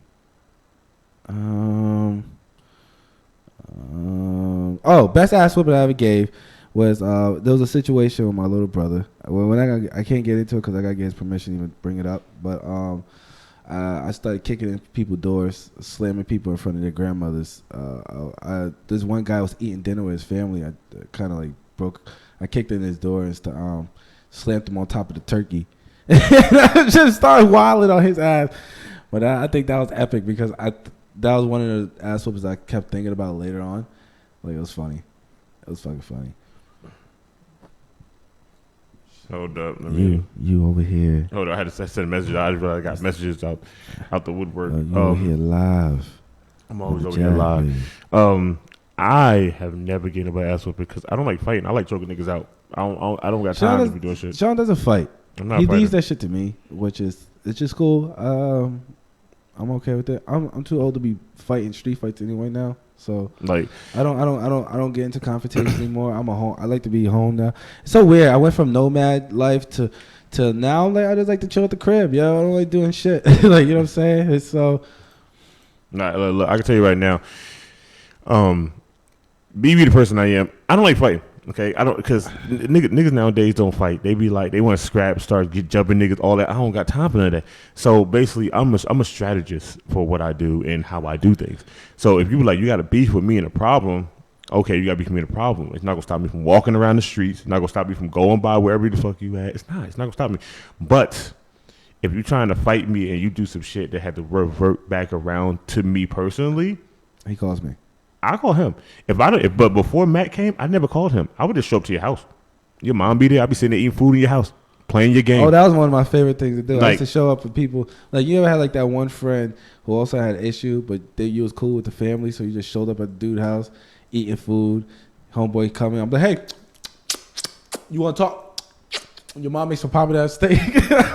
Best ass whooping I ever gave was there was a situation with my little brother. When I can't get into it because I gotta get his permission to even bring it up. But I started kicking in people's doors, slamming people in front of their grandmothers. This one guy was eating dinner with his family. I kind of like I kicked in his door and slammed him on top of the turkey. And I just started wilding on his ass. But I think that was epic because that was one of the ass whoopers I kept thinking about later on. Like, it was funny. It was fucking funny. Hold up. You over here. Hold on. I had to send a message. I just realized I got messages out the woodwork. You over here live. I'm always over here live. I have never getting nobody ass whooping because I don't like fighting. I like choking niggas out. I don't got time to be doing shit. Sean doesn't fight. I'm not He fighting. leaves that shit to me, which is it's just cool. I'm okay with it. I'm too old to be fighting street fights anyway now. So Like, I don't get into confrontation anymore. I like to be home now. It's so weird. I went from nomad life to now. Like, I just like to chill at the crib. Yo, I don't like doing shit. Like, you know what I'm saying? It's so. look, I can tell you right now. Be the person I am. I don't like fighting. Okay, I don't because niggas nowadays don't fight. They be like they want to scrap, start jumping niggas, all that. I don't got time for none of that. So basically, I'm a strategist for what I do and how I do things. So if you like you got a beef with me and a problem, okay, you got to beef with me and a problem. It's not gonna stop me from walking around the streets. It's not gonna stop me from going by wherever the fuck you at. It's not gonna stop me. But if you're trying to fight me and you do some shit that had to revert back around to me personally, He calls me. I call him. But before Matt came, I never called him. I would just show up to your house. Your mom be there. I'd be sitting there eating food in your house, playing your game. Oh, that was one of my favorite things to do. I Like- used to show up for people. Like, you ever had like that one friend who also had an issue, but you was cool with the family, so you just showed up at the dude's house, eating food. Homeboy coming, I'm like, hey, you want to talk? Your mom makes some Papadad steak.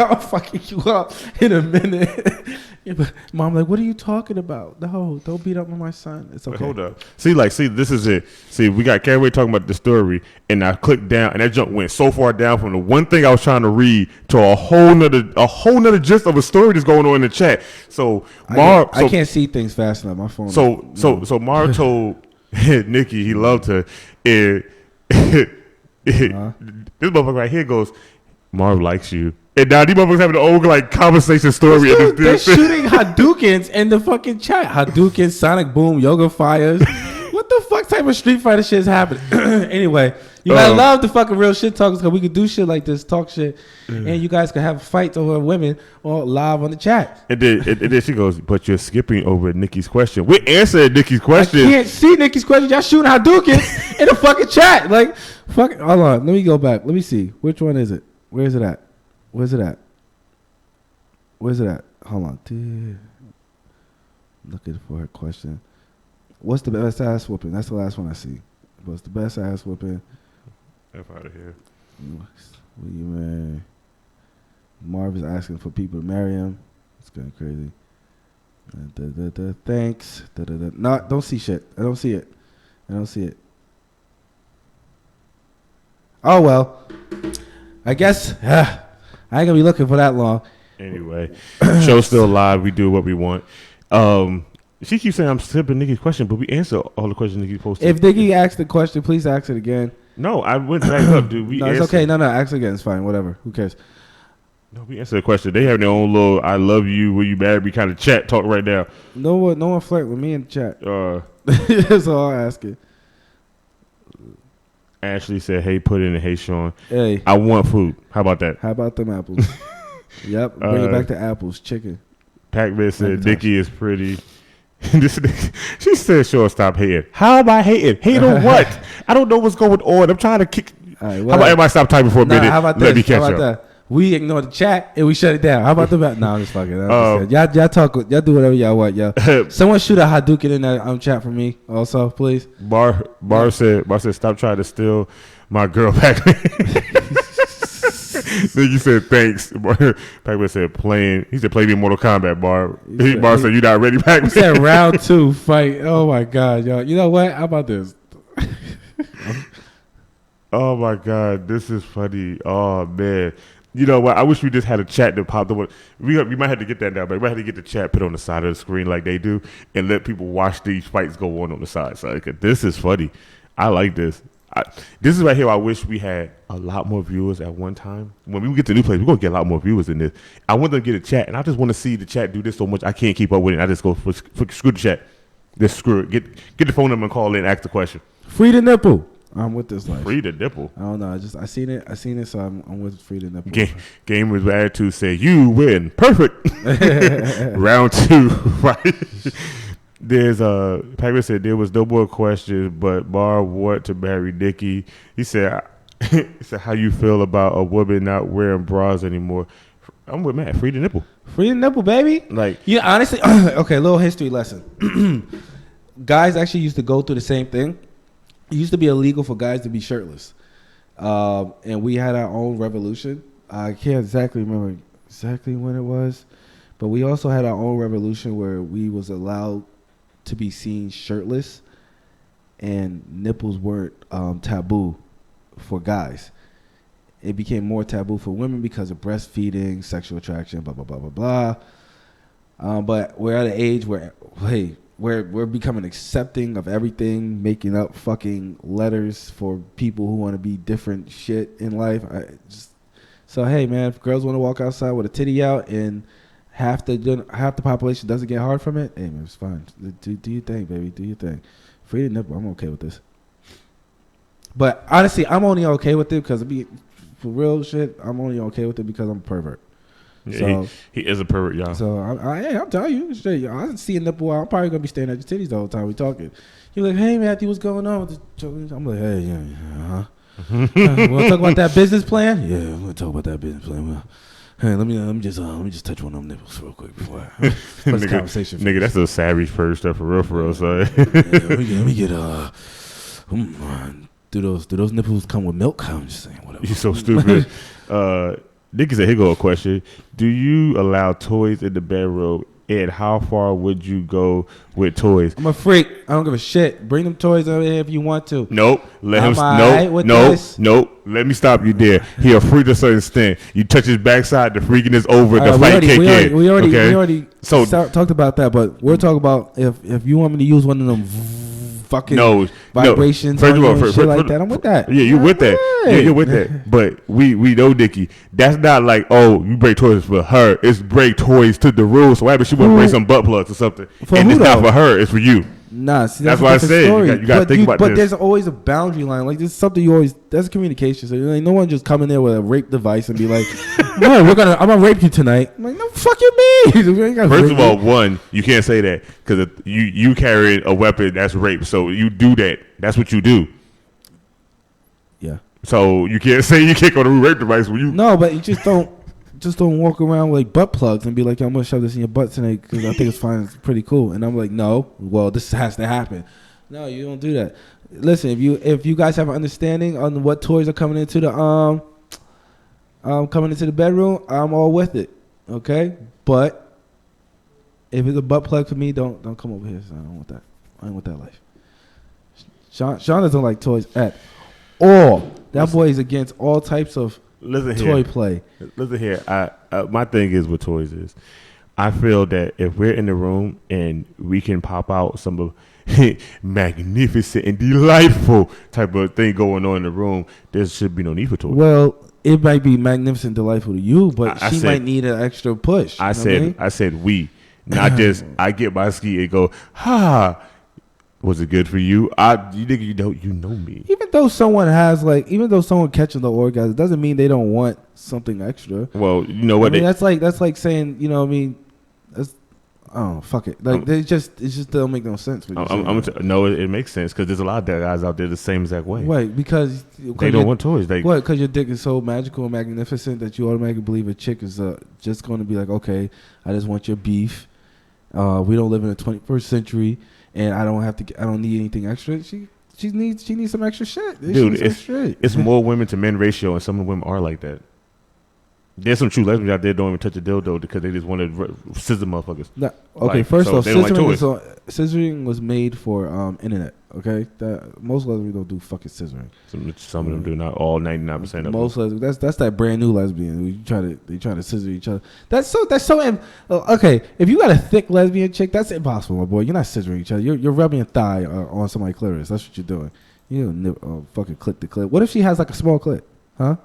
I'll fucking you up in a minute. Yeah, but mom, like, what are you talking about? No, don't beat up on my son. It's okay. Hold up. See, this is it. See, we got carried away talking about the story, and I clicked down, and that jump went so far down from the one thing I was trying to read to a whole nother gist of a story that's going on in the chat. So I can't see things fast enough. My phone. So Mar told Nikki he loved her, and this motherfucker right here goes, Marv likes you. And now these motherfuckers having the old like conversation story. Dude, they're shooting Hadoukens in the fucking chat. Hadoukens, Sonic Boom, Yoga Fires. What the fuck type of Street Fighter shit is happening? Anyway, you gotta love the fucking real shit talkers because we could do shit like this, talk shit, and you guys could have fights over women or live on the chat. And then she goes, but you're skipping over Nikki's question. We answered Nikki's question. I can't see Nikki's question. Y'all shooting Hadoukens in the fucking chat. Like, fuck. Hold on. Let me go back. Let me see. Which one is it? Where is it at? Where's it at? Where's it at? Hold on. Dude. Looking for her question. What's the best ass whooping? That's the last one I see. What's the best ass whooping? F out of here. Will you marry? Marv is asking for people to marry him. It's kind of crazy. Thanks. No, don't see shit. I don't see it. Oh, well. I guess I ain't gonna be looking for that long. Anyway, show's still live. We do what we want. She keeps saying I'm skipping Nikki's question, but we answer all the questions Nikki posted. If Nikki asked the question, please ask it again. No, I went back up, dude. No, it's okay. No, ask it again. It's fine. Whatever. Who cares? No, we answered the question. They have their own little "I love you, will you marry me" kind of chat talk right now. No one flirt with me in the chat. That's all I ask it. Ashley said, "Hey, put in a hey, Sean. Hey, I want food. How about that?" how about them apples? Yep, bring it back to apples, chicken. Pac-Man said, "Nikki is pretty." This nigga, she said, "Sure, stop hating." How am I hating? Hate on what? I don't know what's going on. I'm trying to kick. All right, How about everybody stop typing for a minute? How about Let this? me catch How about up. that? We ignore the chat and we shut it down. How about the back? No, I'm just fucking. Y'all talk. Y'all do whatever y'all want. Y'all. Someone shoot a Hadouken in that chat for me, also, please. Bar said, "Stop trying to steal my girl, Pac-Man." Nigga said, "Thanks." Pac-Man said, "Playing." He said, "Play me in Mortal Kombat." Bar said, "You not ready, Pac-Man?" He said, "Round 2 fight." Oh my god, y'all. You know what? How about this? Oh my god, this is funny. Oh man. You know what? I wish we just had a chat that popped up. We might have to get that now, but we might have to get the chat put on the side of the screen like they do and let people watch these fights go on the side. So this is funny. I like this. This is right here. I wish we had a lot more viewers at one time. When we get to new place, we're gonna get a lot more viewers in this. I want them to get a chat, and I just want to see the chat do this so much I can't keep up with it. I just go for screw the chat. Just screw it. Get the phone number and call in and ask the question. Free the nipple. I'm with this life. Free the nipple. I don't know. I seen it. So I'm with free the nipple. Gamers with attitude say you win. Perfect. Round 2. Right. There's Packer said there was no more questions, but Barb want to marry Nikki. He said, how you feel about a woman not wearing bras anymore? I'm with Matt. Free the nipple. Free the nipple, baby. Like, yeah, honestly, okay. Little history lesson. Guys actually used to go through the same thing. It used to be illegal for guys to be shirtless, and we had our own revolution. I can't exactly remember exactly when it was, but we also had our own revolution where we was allowed to be seen shirtless, and nipples weren't taboo for guys. It became more taboo for women because of breastfeeding, sexual attraction, blah blah blah blah blah. But we're at an age where, hey, we're becoming accepting of everything, making up fucking letters for people who want to be different shit in life. So hey, man, if girls want to walk outside with a titty out and half the population doesn't get hard from it, hey man, it's fine. Do your thing, baby. Do your thing. Free the nipple. I'm okay with this. But honestly, I'm only okay with it because for real shit, I'm only okay with it because I'm a pervert. yeah, So he is a pervert, y'all. so I'm telling you straight. I see a nipple out. I'm probably gonna be staring at your titties the whole time we talking. You're like, hey Matthew, what's going on with the? I'm like, hey, yeah, we'll talk about that business plan. Yeah, we're gonna talk about that business plan. Hey, let me just touch one of them nipples real quick before this conversation. Nigga, that's a savage first stuff for real, son. Let me get do those nipples come with milk? I'm just saying, whatever. You so stupid. Nicky said, here go a question. Do you allow toys in the bedroom, and how far would you go with toys? I'm a freak. I don't give a shit. Bring them toys over here if you want to. Nope. Am I with this? Nope. Let me stop you there. He a freak to a certain extent. You touch his backside, the freaking is over. The fight kick in. We already talked about that, but we're talking about if you want me to use one of them fucking vibrations First of all, and shit like that, I'm with that. Yeah, you with that. Yeah, you're with that. But we know, Nikki, that's not like, oh, you break toys for her. It's break toys to the rules. So what happens? She want to break some butt plugs or something. And it's not for her. It's for you. Nah, see, that's what I said. You got to think about this. But there's always a boundary line. Like, this is something you always, that's communication. So, like, no one just come in there with a rape device and be like, no, I'm going to rape you tonight. I'm like, no, fuck you mean? First of all, one, you can't say that because you carry a weapon that's rape. So you do that. That's what you do. Yeah. So you can't say you can't go to a rape device when you. No, but you just don't walk around with like butt plugs and be like, I'm gonna shove this in your butt tonight because I think it's fine. It's pretty cool. And I'm like, no, well, this has to happen. No, you don't do that. Listen, if you guys have an understanding on what toys are coming into the bedroom, I'm all with it. Okay, but if it's a butt plug for me, don't come over here. So I don't want that. I ain't want that life. Sean doesn't like toys at all. That boy is against all types of toy play. Listen here. My thing is with toys is I feel that if we're in the room and we can pop out some of magnificent and delightful type of thing going on in the room, there should be no need for toys. Well, it might be magnificent, delightful to you, but she might need an extra push. I said we, not just I get my ski and go, ha. Was it good for you? You know me. Even though someone catches the orgasm, it doesn't mean they don't want something extra. Well, you know what? I mean, that's like saying, you know what I mean? Fuck it. Like, it just don't make no sense. No, it makes sense because there's a lot of guys out there the same exact way. Right, because they don't want toys. Because your dick is so magical and magnificent that you automatically believe a chick is just going to be like, okay, I just want your beef. We don't live in the 21st century. And I don't need anything extra. She needs some extra shit. Dude, it's more women to men ratio, and some of the women are like that. There's some true lesbians out there don't even touch a dildo because they just want to scissor motherfuckers. First off, scissoring was made for internet. Okay, most lesbians don't do fucking scissoring. Some of them do, not all. 99% of them. Most lesbians. That's that brand new lesbian. They try to scissor each other. That's so. Okay, if you got a thick lesbian chick, that's impossible, my boy. You're not scissoring each other. You're rubbing a thigh on somebody's clitoris. That's what you're doing. You don't fucking clip the clip. What if she has like a small clip? Huh?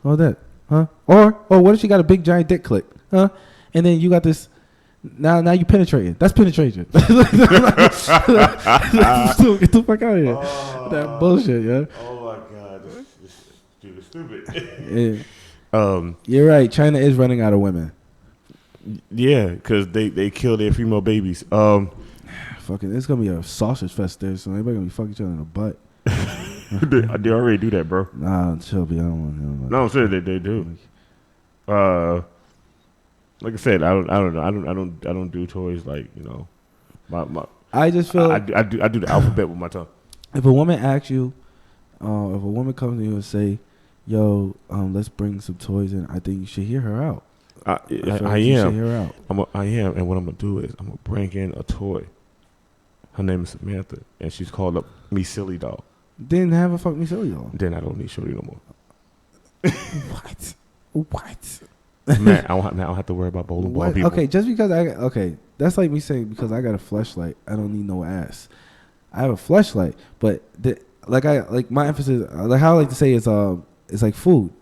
All that? Huh? Or what if she got a big giant dick clip? Huh? And then you got this. Now you penetrating. That's penetration. Get the fuck out of here. That bullshit, yeah. Oh my god, this dude is stupid. Yeah. You're right. China is running out of women. Yeah, because they kill their female babies. Fucking, it's gonna be a sausage fest there, so everybody gonna be fucking each other in the butt. they already do that, bro. Nah, Shelby, I don't want. No, I'm saying they do. Like I said, I don't do toys like, you know. I just feel I do the alphabet with my tongue. If a woman asks you, if a woman comes to you and say, "Yo, let's bring some toys in," I think you should hear her out. I You should am. hear her out. I am, and what I'm gonna do is I'm gonna bring in a toy. Her name is Samantha, and she's called up Me Silly Doll. Didn't have a fuck me silly doll. Then I don't need Shorty no more. What? Man, I don't have to worry about bowling ball people. Okay, just because that's like me saying because I got a fleshlight, I don't need no ass. I have a fleshlight, but my emphasis, like how I like to say is it's like food.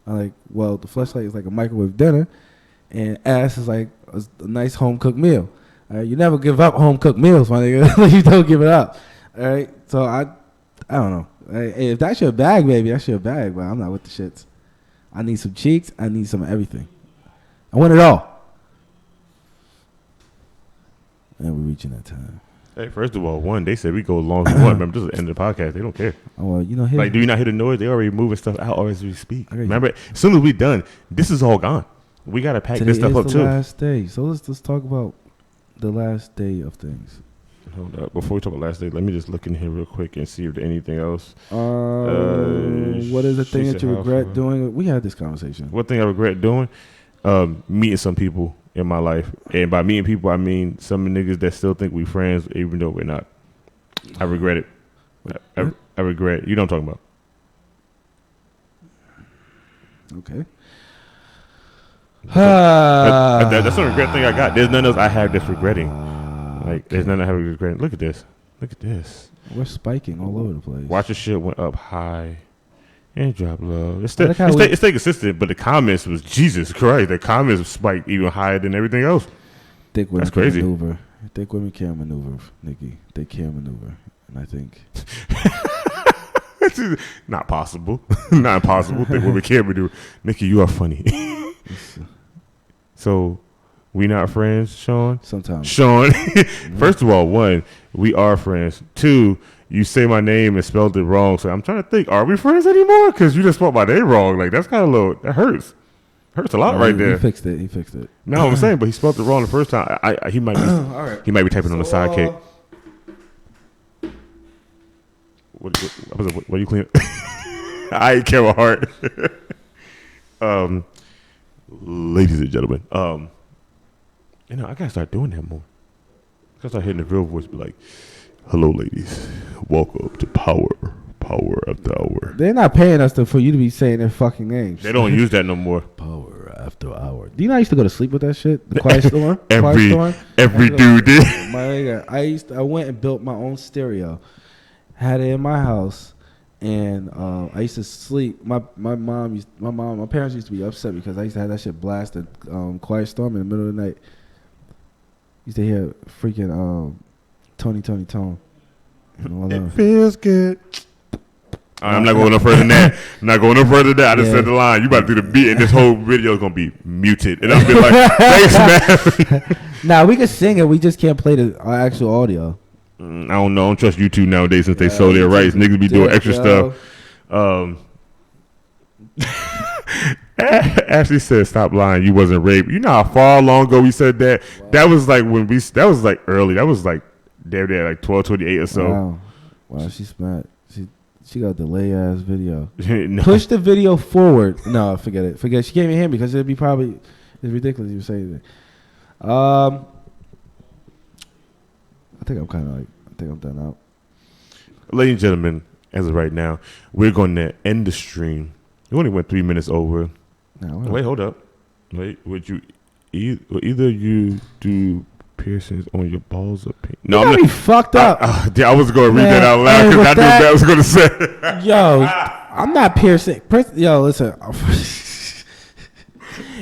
The fleshlight is like a microwave dinner, and ass is like a nice home cooked meal. All right, you never give up home cooked meals, my nigga. You don't give it up. All right, so I don't know. Hey, if that's your bag, baby, that's your bag. But I'm not with the shits. I need some cheeks. I need some of everything. I want it all. And we're reaching that time. Hey, first of all, they said we go as long as we want. Remember, this is the end of the podcast. They don't care. Oh, well, like, do you not hear the noise? They already moving stuff out as we speak. Remember, as soon as we done, this is all gone. We got to pack this stuff up, too. Today is the last day. So let's talk about the last day of things. Hold up. Before we talk about last day, let me just look in here real quick and see if there's anything else. What is the thing that you regret doing? We had this conversation. What thing I regret doing? Meeting some people in my life. And by meeting people, I mean some niggas that still think we friends even though we're not. I regret it. I regret it. You know what I'm talking about. Okay. That's the regret thing I got. There's nothing else I have that's regretting. There's nothing I have regretting. Look at this. We're spiking all over the place. Watch the shit went up high and dropped low. It's stay consistent, but the comments was Jesus Christ. The comments spiked even higher than everything else. Thick women That's crazy. Can maneuver. Thick women can maneuver, Nikki. They can maneuver, and I think it's not possible. Not possible. Thick women can maneuver. Nikki, you are funny. So, we not friends, Sean? Sometimes. Sean, first of all, 1, we are friends. 2, you say my name and spelled it wrong. So I'm trying to think, are we friends anymore? Because you just spelled my name wrong. Like, that's kind of that hurts. Hurts a lot right there. He fixed it. No, I'm saying, but he spelled it wrong the first time. He might be, all right. He might be typing on the sidekick. What are you cleaning? I ain't Kevin Hart. Ladies and gentlemen, I gotta start doing that more. I gotta start hitting the real voice, be like, "Hello, ladies, welcome to Power After Hour." They're not paying us for you to be saying their fucking names. They don't use that no more. Power After Hour. Do you know I used to go to sleep with that shit? The Quiet Storm. Every dude did. My nigga, I went and built my own stereo, had it in my house. And I used to sleep. My parents used to be upset because I used to have that shit blasted, Quiet Storm in the middle of the night. Used to hear freaking Tony Tone. It feels good. I'm not going no further than that. I just said the line. You about to do the beat, and this whole video is gonna be muted. And I'm be like, thanks, man. Nah, we can sing it. We just can't play the actual audio. I don't know. I don't trust YouTube nowadays since they sold their rights. Niggas be doing extra stuff. Ashley said, "Stop lying. You wasn't raped." You know how far long ago we said that? Wow. That was like that was like early. That was like there, like 12:28 or so. Wow, she's smart. She got a delay ass video. No. Push the video forward. No, forget it. She can't even hear me because it'd be it's ridiculous you say that. I think I'm done out. Ladies and gentlemen, as of right now, we're going to end the stream. We only went 3 minutes over. No, wait, hold up. Wait, would you either you do piercings on your balls or penis? You No, got I'm me not. fucked up. I was going to read that Man, out loud hey, because with I knew that- what I was going to say. Yo, I'm not piercing. Yo, listen.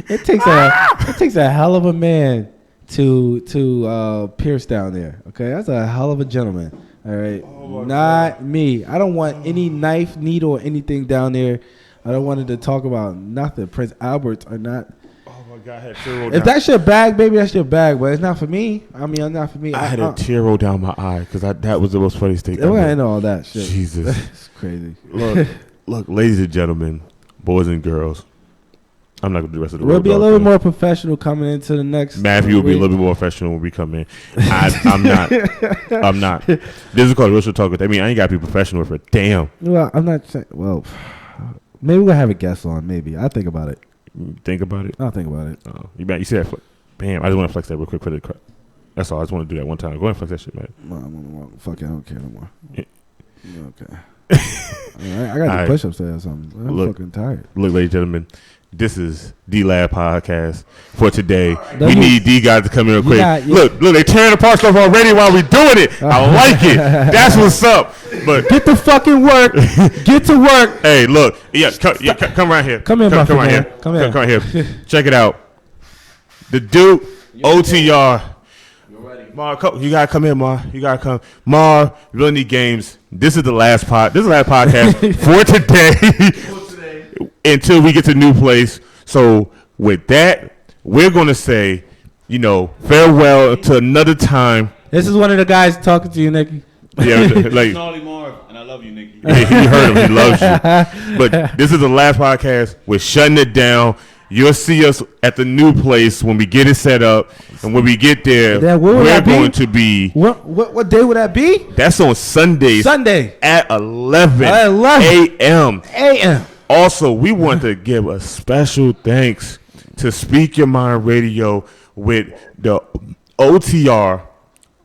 It takes a hell of a man to pierce down there. Okay, that's a hell of a gentleman. All right, not me. I don't want any knife, needle, or anything down there. I don't want it to talk about nothing. Prince Alberts are not. Oh my God, I had a tear roll If down. that's your bag, baby, that's your bag. But it's not for me. I mean, it's not for me. I had a tear roll down my eye because that was the most funniest thing. I ever. know all that shit. Jesus. It's crazy. Look, ladies and gentlemen, boys and girls. I'm not gonna do the rest of the. We'll road be a dog little thing. more professional coming into the next. Matthew will be a week. little bit more professional when we come in. I'm not. I'm not. This is called Real Shit Talk. I mean, I ain't got to be professional with it. Damn. Well, I'm not saying. Well, maybe we'll have a guest on. Maybe I'll think about it. Think about it. I'll think about it. You see that? Bam. I just want to flex that real quick for the crowd. That's all. I just want to do that one time. Go ahead and flex that shit, man. No, fuck it. I don't care no more. Yeah. Okay. I got All right. the push-ups there or something. I'm Look. fucking tired. Look, ladies and gentlemen, this is D-Lab Podcast for today. We That need D guys to come in real quick. got- yeah. Look, they tearing apart stuff already while we doing it. I like it. That's what's up. But Get to fucking work. Get to work. hey, look, come right here. Come here, come Buffy right man. here. Come here. Come right here. Check it out. The Duke OTR. Mar, you gotta come in, Mar. You gotta come. Mar, you really need games. This is the last podcast for today. Until we get to a new place. So with that, we're gonna say, farewell to another time. This is one of the guys talking to you, Nikki. Yeah, like Snarly Marv, and I love you, Nikki. he heard him, he loves you. But this is the last podcast. We're shutting it down. You'll see us at the new place when we get it set up, and when we get there, Then where would we're that be? going to be. What day would that be? That's on Sundays Sunday. at 11 At 11 a.m. a.m. Also, we want to give a special thanks to Speak Your Mind Radio with the OTR,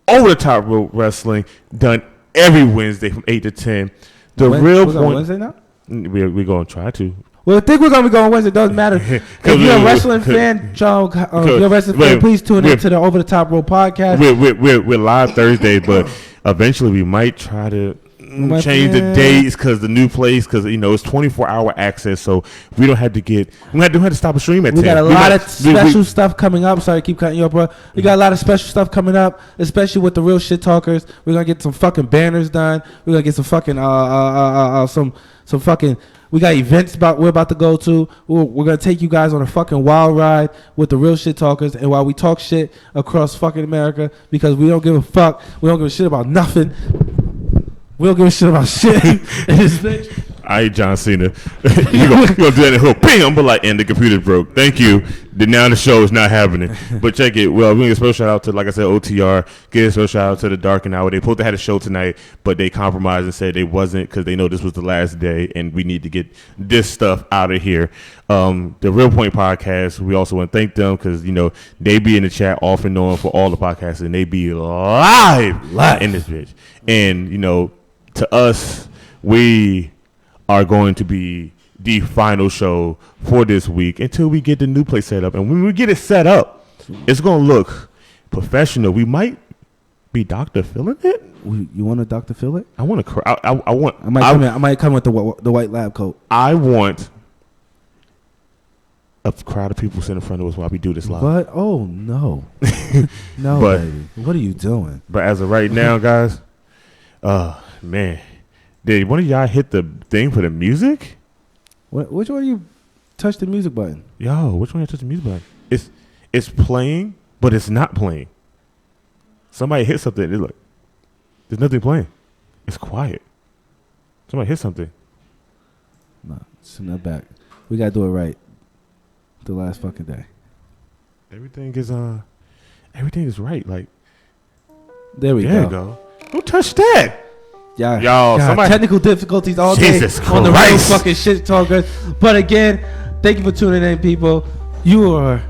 Over the Top Rope Wrestling, done every Wednesday from 8 to 10. The real was it on point. Wednesday now? We're going to try to. Well, I think we're gonna be going Wednesday. Doesn't matter. If you're a wrestling fan, John, if you're a wrestling fan, please tune in to the Over the Top Rope podcast. We're live Thursday, but eventually we might try to change the dates because the new place, because it's 24-hour access, so we don't have to stop a stream at 10. We got a lot of special stuff coming up. Sorry, I keep cutting you up, bro. We got a lot of special stuff coming up, especially with the Real Shit Talkers. We're gonna get some fucking banners done. We're gonna get some fucking some fucking. We got events we're about to go to. We're gonna take you guys on a fucking wild ride with the Real Shit Talkers, and while we talk shit across fucking America, because we don't give a fuck. We don't give a shit about nothing. We don't give a shit about shit in this bitch. I ain't John Cena. you gonna do that in hook. Bam! But and the computer broke. Thank you. Now the show is not happening. But check it. Well, we get a special shout out to, like I said, OTR. Get a special shout out to the Dark and Hour. They supposed to have a show tonight, but they compromised and said they wasn't because they know this was the last day and we need to get this stuff out of here. The Real Point Podcast. We also want to thank them because they be in the chat off and on for all the podcasts and they be live in this bitch. And to us, we are going to be the final show for this week until we get the new place set up. And when we get it set up, it's going to look professional. We might be Dr. Phil in it. You want to Dr. Phil it? I want to. I might come with the white lab coat. I want a crowd of people sitting in front of us while we do this live. But oh no, no, But- baby, what are you doing? But as of right now, guys, man, did one of y'all hit the thing for the music? Which one you touch the music button? Yo, which one you touch the music button? It's playing, but it's not playing. Somebody hit something. It's like there's nothing playing. It's quiet. Somebody hit something. No, send that back. We gotta do it right. The last fucking day. Everything is right. Like There we there you go. go. Who touched that? Yeah, Y'all, God, somebody- technical difficulties all Jesus day on the Real Christ. fucking Shit Talkers. But again, thank you for tuning in, people. You are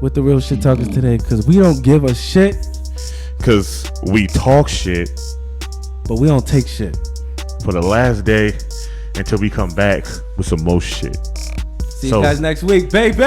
with the Real Shit Talkers today because we don't give a shit, Because we talk shit but we don't take shit. for the last day until we come back with some more shit. See So- you guys next week, baby.